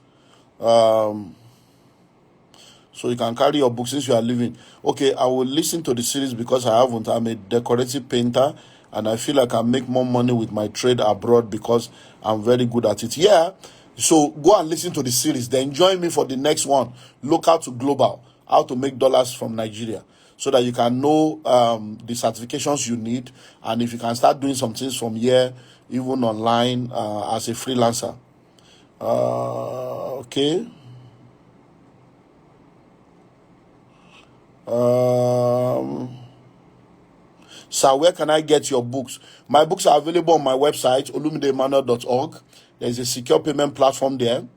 So you can carry your books since you are leaving. Okay, I will listen to the series because I haven't. I'm a decorative painter, and I feel like I make more money with my trade abroad because I'm very good at it. Yeah, so go and listen to the series. Then join me for the next one, local to global, how to make dollars from Nigeria, so that you can know the certifications you need, and if you can start doing some things from here, even online as a freelancer. Okay. So where can I get your books? My books are available on my website, olumideemmanuel.org. There's a secure payment platform there,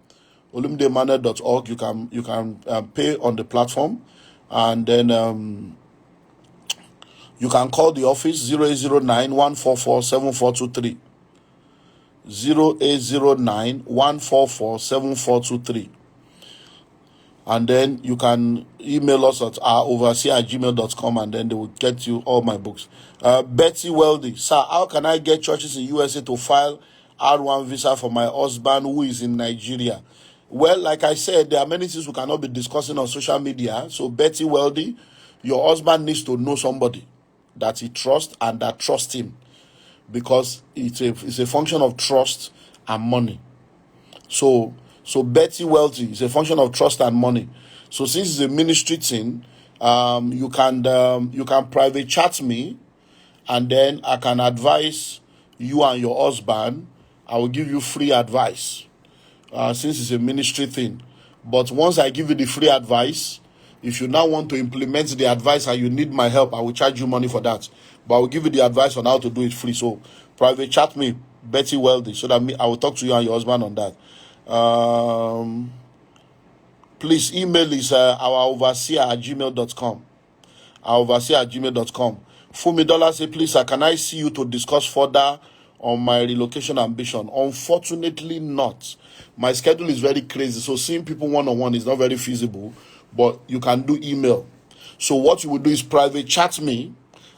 olumideemmanuel.org. You can pay on the platform, and then you can call the office 0809-144-7423. 0809-144-7423. And then you can email us at overseer@gmail.com, and then they will get you all my books. Betty Wealthy, sir, how can I get churches in USA to file R1 visa for my husband who is in Nigeria? Well, like I said, there are many things we cannot be discussing on social media. So Betty Wealthy, your husband needs to know somebody that he trusts and that trusts him, because it's a function of trust and money. So Betty Wealthy is a function of trust and money. So since it's a ministry thing, you can private chat me, and then I can advise you and your husband. I will give you free advice, since it's a ministry thing. But once I give you the free advice, if you now want to implement the advice and you need my help, I will charge you money for that. But I will give you the advice on how to do it free. So private chat me, Betty Wealthy, so that I will talk to you and your husband on that. Please email is our overseer@gmail.com. Our overseer@gmail.com. Fumi Dollar say, please, sir, can I see you to discuss further on my relocation ambition? Unfortunately not. My schedule is very crazy, so seeing people one-on-one is not very feasible, but you can do email. So what you will do is private chat me,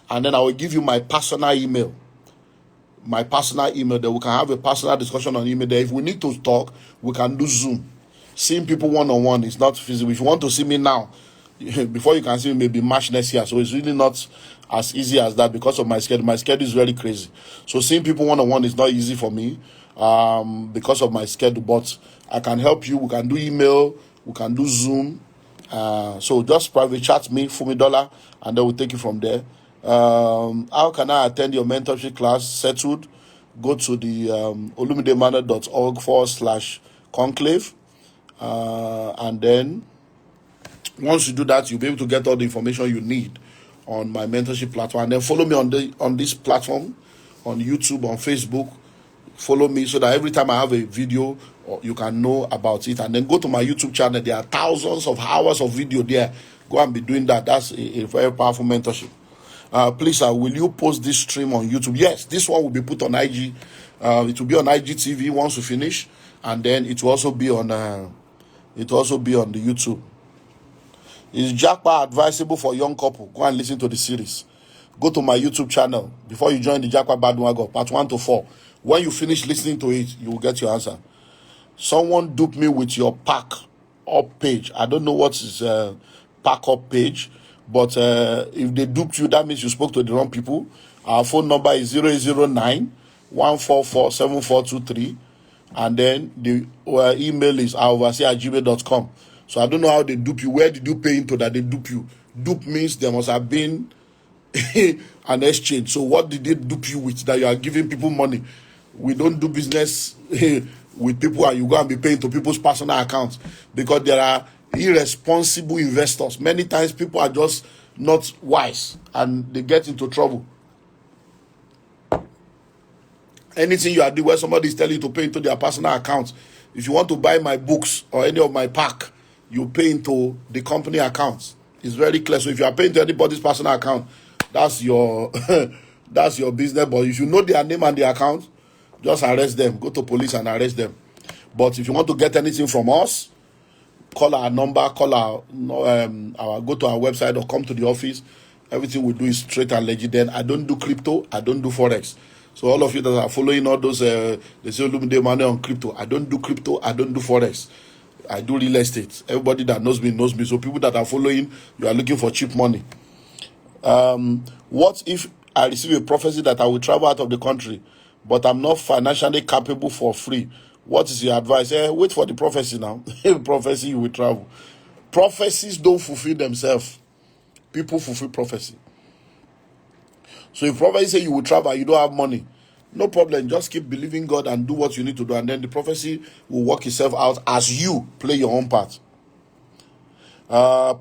and then I will give you my personal email. Then we can have a personal discussion on email there. If we need to talk, we can do Zoom. Seeing people one-on-one is not feasible. If you want to see me now, before you can see me, maybe March next year. So it's really not as easy as that because of my schedule. My schedule is very crazy. So seeing people one-on-one is not easy for me because of my schedule. But I can help you. We can do email. We can do Zoom. So just private chat me, Fumidola, and then we'll take it from there. How can I attend your mentorship class? Settled. Go to the olumideemmanuel.org/conclave. And then once you do that, you'll be able to get all the information you need on my mentorship platform. And then follow me on this platform, on YouTube, on Facebook. Follow me so that every time I have a video, you can know about it. And then go to my YouTube channel. There are thousands of hours of video there. Go and be doing that. That's a very powerful mentorship. Please, will you post this stream on YouTube? Yes, this one will be put on IG. It will be on IGTV once we finish, and then it will also be on the YouTube. Is JAPA advisable for young couple? Go and listen to the series. Go to my YouTube channel before you join the JAPA bandwagon, part 1 to 4. When you finish listening to it, you will get your answer. Someone duped me with your pack up page. I don't know what is pack up page, but if they duped you, that means you spoke to the wrong people. Our phone number is 009-144-7423, and then the email is overseer@gmail.com. So I don't know how they dupe you. Where did you pay into that they dupe you? Dupe means there must have been an exchange. So what did they dupe you with that you are giving people money? We don't do business with people and you go and be paying to people's personal accounts, because there are irresponsible investors. Many times people are just not wise and they get into trouble. Anything you are doing where somebody is telling you to pay into their personal accounts, if you want to buy my books or any of my pack, you pay into the company accounts. It's very clear. So if you are paying to anybody's personal account, that's your that's your business. But if you know their name and their account, just arrest them. Go to police and arrest them. But if you want to get anything from us, call our number, go to our website or come to the office. Everything we do is straight and legit. Then I don't do crypto, I don't do forex. So all of you that are following all those, they say Olumide Emmanuel on crypto. I don't do crypto, I don't do forex. I do real estate. Everybody that knows me knows me. So people that are following, you are looking for cheap money. What if I receive a prophecy that I will travel out of the country, but I'm not financially capable for free? What is your advice? Wait for the prophecy now. Prophecy, you will travel. Prophecies don't fulfill themselves. People fulfill prophecy. So if prophecy say you will travel, you don't have money, no problem. Just keep believing God and do what you need to do, and then the prophecy will work itself out as you play your own part.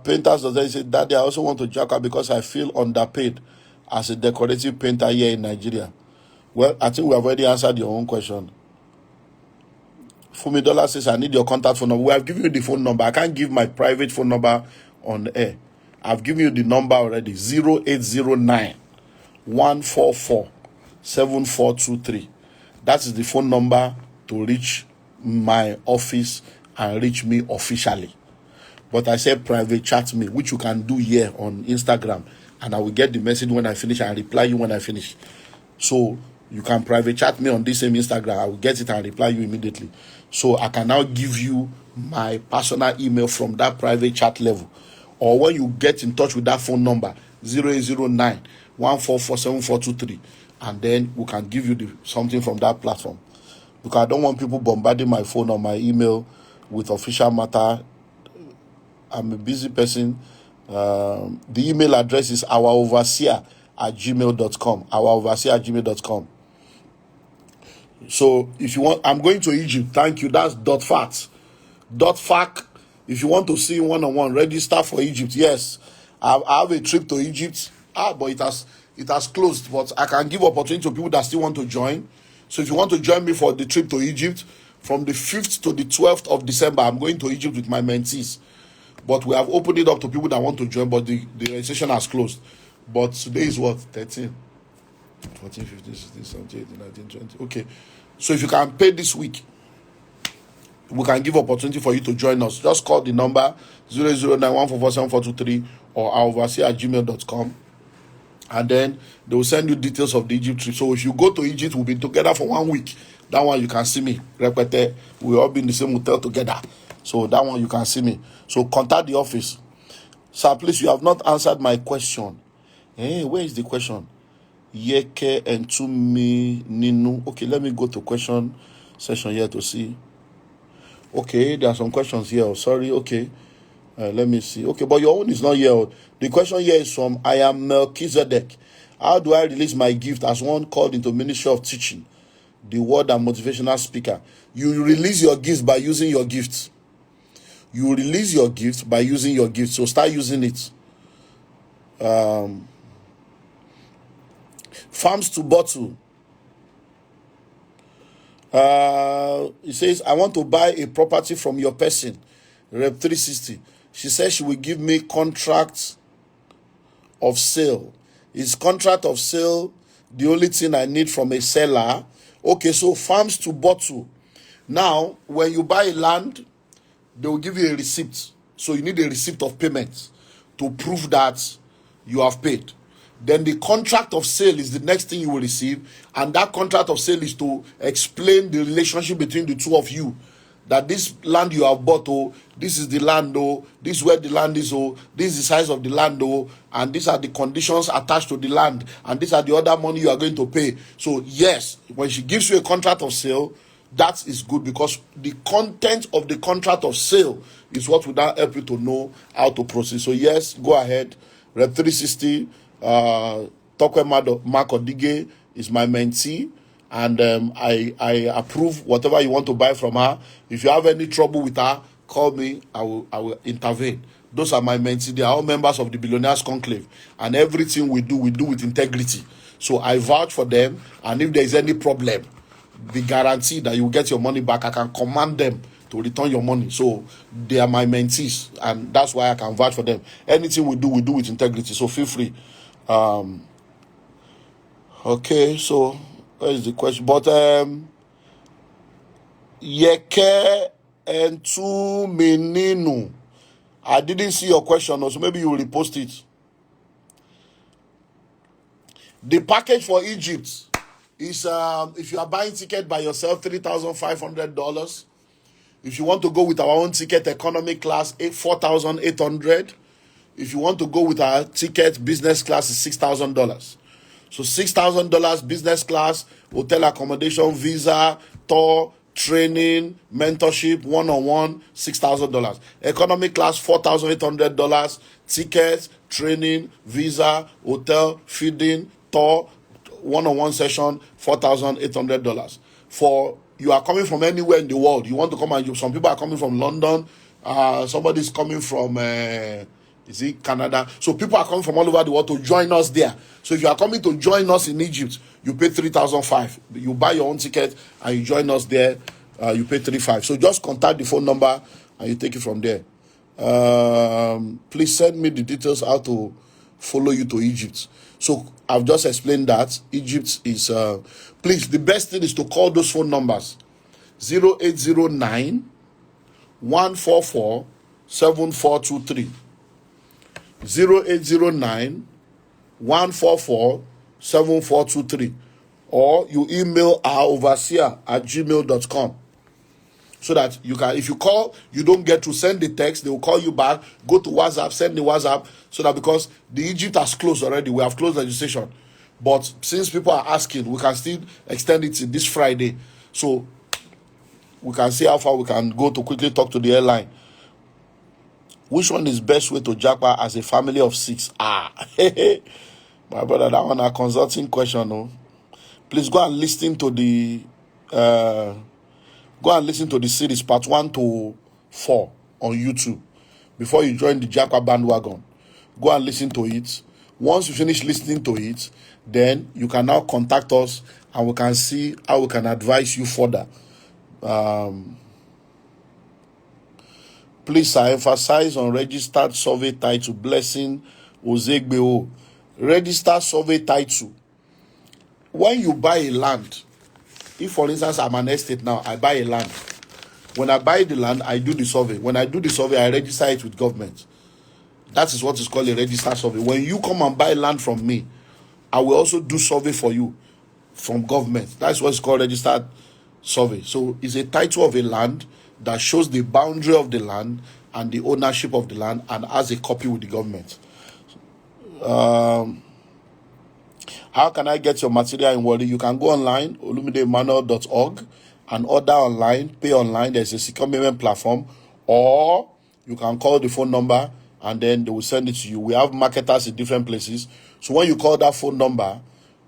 Painters does say, Daddy, I also want to JAPA because I feel underpaid as a decorative painter here in Nigeria. Well, I think we have already answered your own question. Fumidola says, I need your contact phone number. We have given you the phone number. I can't give my private phone number on air. I've given you the number already, 0809-144-7423. That is the phone number to reach my office and reach me officially. But I said private chat me, which you can do here on Instagram, and I will get the message when I finish and reply you when I finish. So you can private chat me on this same Instagram. I will get it and reply you immediately. So I can now give you my personal email from that private chat level. Or when you get in touch with that phone number, 0809-144-7423, and then we can give you something from that platform. Because I don't want people bombarding my phone or my email with official matter. I'm a busy person. The email address is ouroverseer@gmail.com. Ouroverseer@gmail.com. So if you want, I'm going to Egypt. Thank you. That's .fac. .fac. If you want to see one-on-one, register for Egypt. Yes, I have a trip to Egypt. But it has closed. But I can give opportunity to people that still want to join. So if you want to join me for the trip to Egypt, from the 5th to the 12th of December, I'm going to Egypt with my mentees. But we have opened it up to people that want to join, but the registration has closed. But today is what? 13. 14, 15, 16, 17, 18, 19, 20. Okay. So if you can pay this week, we can give opportunity for you to join us. Just call the number 00914474423 or overseer@gmail.com. And then they will send you details of the Egypt trip. So if you go to Egypt, we'll be together for 1 week. That one you can see me. Repete. We'll all be in the same hotel together. So that one you can see me. So contact the office. Sir, please, you have not answered my question. Hey, where is the question? Yeke and Tumi Ninu. Okay, let me go to question session here to see. Okay, there are some questions here. Sorry, okay. Let me see. Okay, but your own is not here. The question here is from I am Melchizedek. How do I release my gift as one called into ministry of teaching, the word and motivational speaker? You release your gifts by using your gifts. You release your gifts by using your gifts. So start using it. Farms to bottle. It says, I want to buy a property from your person. Rep 360. She says she will give me contract of sale. Is contract of sale the only thing I need from a seller? Okay, so farms to bottle. Now, when you buy land, they will give you a receipt. So you need a receipt of payment to prove that you have paid. Then the contract of sale is the next thing you will receive. And that contract of sale is to explain the relationship between the two of you. That this land you have bought, oh, this is the land, oh, this is where the land is, oh, this is the size of the land, oh, and these are the conditions attached to the land, and these are the other money you are going to pay. So yes, when she gives you a contract of sale, that is good because the content of the contract of sale is what will now help you to know how to proceed. So yes, go ahead. Rep 360, Tokwe Makodige is my mentee. And I approve whatever you want to buy from her. If you have any trouble with her, call me. I will intervene. Those are my mentees. They are all members of the Billionaires Conclave. And everything we do with integrity. So I vouch for them. And if there is any problem, the guarantee that you will get your money back, I can command them to return your money. So they are my mentees. And that's why I can vouch for them. Anything we do with integrity. So feel free. Okay, so... where is the question? But Yeke and Tu Meninu. I didn't see your question, so maybe you will repost it. The package for Egypt is if you are buying ticket by yourself, $3,500. If you want to go with our own ticket, economy class, $4,800. If you want to go with our ticket, business class, is $6,000. So $6,000 business class, hotel accommodation, visa, tour, training, mentorship, one-on-one, $6,000. Economy class, $4,800. Tickets, training, visa, hotel, feeding, tour, one-on-one session, $4,800. For you are coming from anywhere in the world, you want to come and some people are coming from London, somebody's coming from is it Canada? So people are coming from all over the world to join us there. So if you are coming to join us in Egypt, you pay $3,500. You buy your own ticket and you join us there. You pay $3,500. So just contact the phone number and you take it from there. Please send me the details how to follow you to Egypt. So I've just explained that Egypt is. Please, the best thing is to call those phone numbers: 0809 144 7423. 0809 144 7423, or you email our overseer@gmail.com, so that you can, if you call, you don't get to send the text, they will call you back. Go to WhatsApp, send the WhatsApp, so that because the Egypt has closed already, we have closed registration. But since people are asking, we can still extend it to this Friday, so we can see how far we can go to quickly talk to the airline. Which one is best way to JAPA as a family of 6? My brother, that one a consulting question. No, please go and listen to the series part 1 to 4 on YouTube before you join the JAPA bandwagon. Go and listen to it. Once you finish listening to it, then you can now contact us and we can see how we can advise you further. Please, I emphasize on registered survey title, Blessing Ozegbeo. Registered survey title when you buy a land, if for instance I'm an estate now, I buy a land. When I buy the land, I do the survey. When I do the survey, I register it with government. That is what is called a registered survey. When you come and buy land from me, I will also do survey for you from government. That's what's called registered survey. So it's a title of a land that shows the boundary of the land and the ownership of the land and has a copy with the government. How can I get your material in Wari? You can go online, olumideemmanuel.org, and order online, pay online. There's a secure payment platform, or you can call the phone number and then they will send it to you. We have marketers in different places. So when you call that phone number,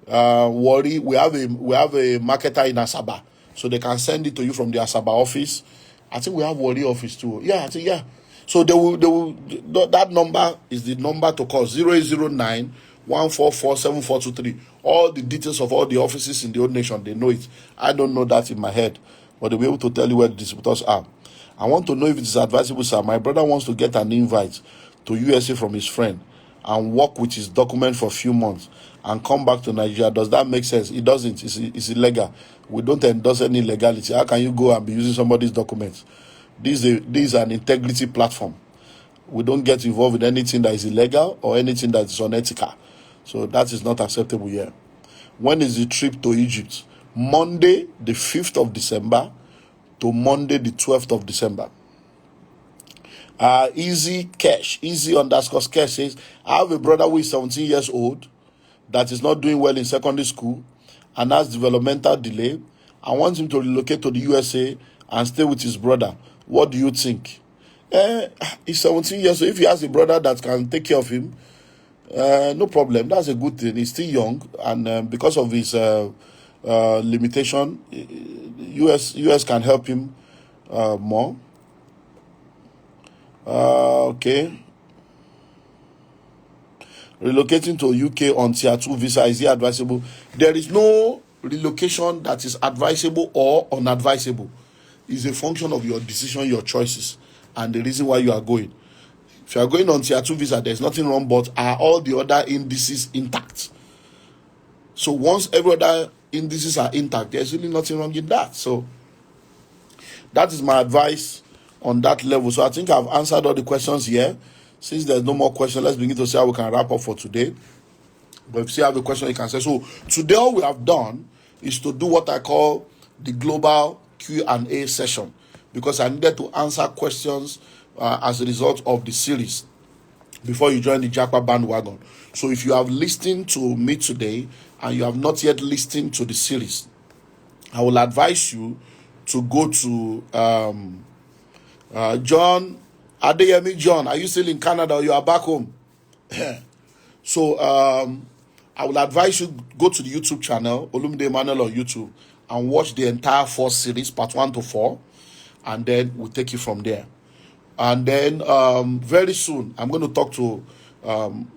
Wari, we have a marketer in Asaba. So they can send it to you from the Asaba office. I think we have Wari office too. Yeah, I think, yeah. So that number is the number to call, 0809 144 7423. All the details of all the offices in the old nation, they know it. I don't know that in my head, but they'll be able to tell you where the distributors are. I want to know if it is advisable, sir. My brother wants to get an invite to USA from his friend and work with his document for a few months and come back to Nigeria. Does that make sense? It doesn't. It's illegal. We don't endorse any legality. How can you go and be using somebody's documents? This is an integrity platform. We don't get involved in anything that is illegal or anything that is unethical. So that is not acceptable here. When is the trip to Egypt? Monday, the 5th of December to Monday, the 12th of December. Easy cash, easy underscore cash says, I have a brother who is 17 years old that is not doing well in secondary school and has developmental delay. I want him to relocate to the USA and stay with his brother. What do you think? He's 17 years old. If he has a brother that can take care of him, no problem. That's a good thing. He's still young, and because of his limitation, US can help him more. Okay. Relocating to UK on tier 2 visa, is it advisable? There is no relocation that is advisable or unadvisable. It's a function of your decision, your choices, and the reason why you are going. If you are going on tier 2 visa, there's nothing wrong, but are all the other indices intact? So once every other indices are intact, there's really nothing wrong in that. So that is my advice on that level. So I think I've answered all the questions here. Since there's no more questions, let's begin to see how we can wrap up for today. But if you have a question, you can say. So today all we have done is to do what I call the global Q&A session, because I needed to answer questions as a result of the series before you join the JAPA bandwagon. So if you have listened to me today and you have not yet listened to the series, I will advise you to go to John Adeyemi. John, are you still in Canada or you are back home? So I will advise you go to the YouTube channel, Olumide Emmanuel on YouTube, and watch the entire 4 series, part 1 to 4, and then we'll take you from there. And then very soon, I'm going to talk to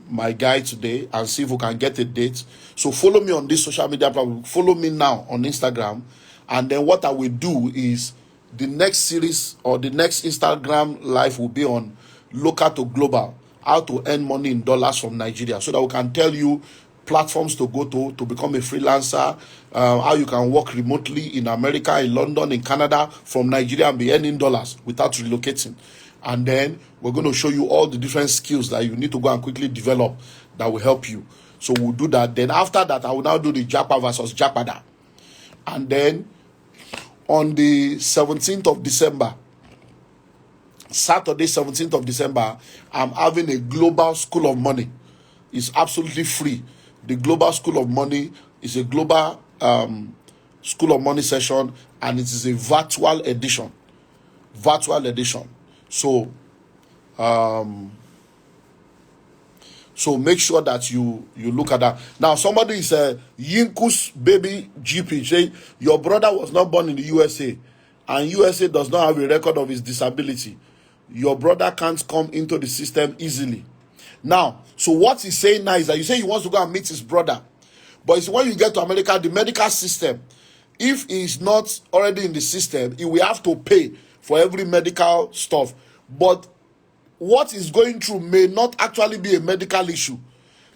my guy today and see if we can get a date. So follow me on this social media platform. Follow me now on Instagram. And then what I will do is the next series or the next Instagram live will be on local to global, how to earn money in dollars from Nigeria, so that we can tell you platforms to go to become a freelancer, how you can work remotely in America, in London, in Canada from Nigeria and be earning dollars without relocating. And then we're going to show you all the different skills that you need to go and quickly develop that will help you. So we'll do that. Then after that, I will now do the JAPA versus JAPADA. And then on the 17th of December, Saturday, 17th of December, I'm having a global school of money. It's absolutely free. The global school of money is a global school of money session, and it is a virtual edition. So make sure that you look at that. Now, somebody is Yinkus baby GP say your brother was not born in the USA, and USA does not have a record of his disability. Your brother can't come into the system easily. Now, so what he's saying now is that you say he wants to go and meet his brother, but it's when you get to America, the medical system, if he's not already in the system, he will have to pay for every medical stuff. But what he's going through may not actually be a medical issue.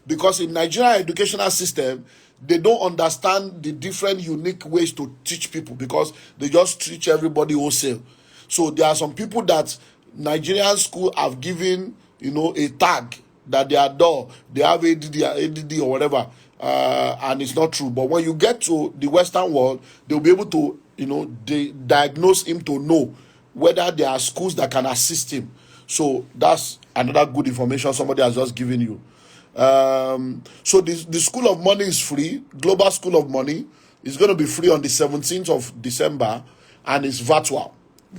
because in Nigerian educational system, they don't understand the different unique ways to teach people because they just teach everybody wholesale. So there are some people that Nigerian school have given, a tag that they adore. They have ADD or whatever, and it's not true. But when you get to the Western world, they'll be able to, diagnose him to know whether there are schools that can assist him. So that's another good information somebody has just given you. So the School of Money is free. Global School of Money is going to be free on the 17th of December, and it's virtual.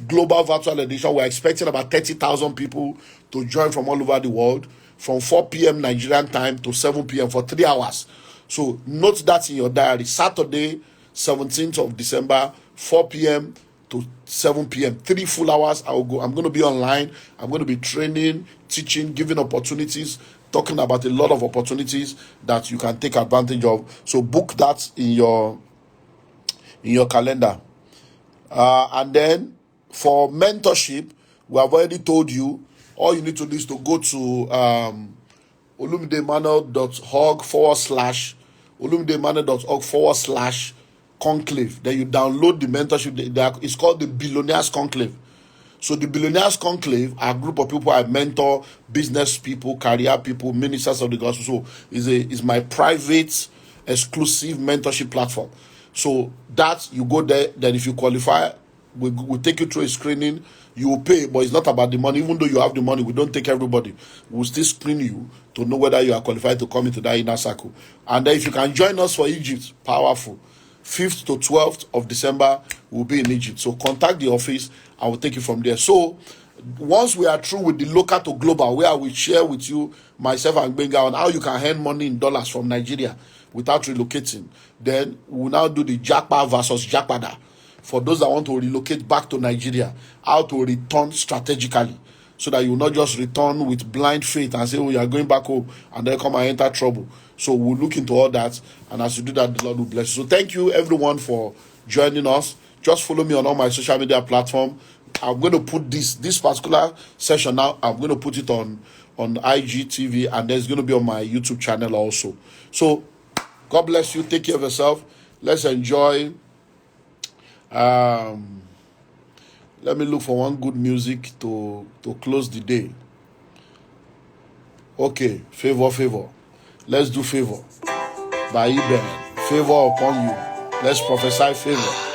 Global virtual edition. We're expecting about 30,000 people to join from all over the world from 4 p.m. Nigerian time to 7 p.m. for 3 hours. So note that in your diary. Saturday, 17th of December, 4 p.m. to 7 p.m. 3 full hours. I'm going to be online. I'm going to be training, teaching, giving opportunities, talking about a lot of opportunities that you can take advantage of. So book that in your calendar. And then for mentorship, we have already told you, all you need to do is to go to olumideemmanuel.org/conclave. Then you download the mentorship. It's called the Billionaires Conclave. So the Billionaires Conclave are a group of people I mentor, business people, career people, ministers of the gospel. So it's my private, exclusive mentorship platform. So that you go there, then if you qualify, we'll take you through a screening. You will pay, but it's not about the money. Even though you have the money, we don't take everybody. We'll still screen you to know whether you are qualified to come into that inner circle. And then if you can join us for Egypt, powerful. 5th to 12th of December, we'll be in Egypt. So contact the office and we'll take you from there. So once we are through with the local to global, where I will share with you, myself and Benga, on how you can earn money in dollars from Nigeria without relocating, then we'll now do the JAPA versus JAPADA. For those that want to relocate back to Nigeria, how to return strategically, so that you will not just return with blind faith and say, oh, you are going back home, and then come and enter trouble. So we'll look into all that, and as you do that, the Lord will bless you. So thank you, everyone, for joining us. Just follow me on all my social media platforms. I'm going to put this particular session now, I'm going to put it on IGTV, and there's going to be on my YouTube channel also. So God bless you. Take care of yourself. Let's enjoy. Let me look for one good music to close the day. Okay, favor. Let's do favor by Eben. Favor upon you. Let's prophesy favor.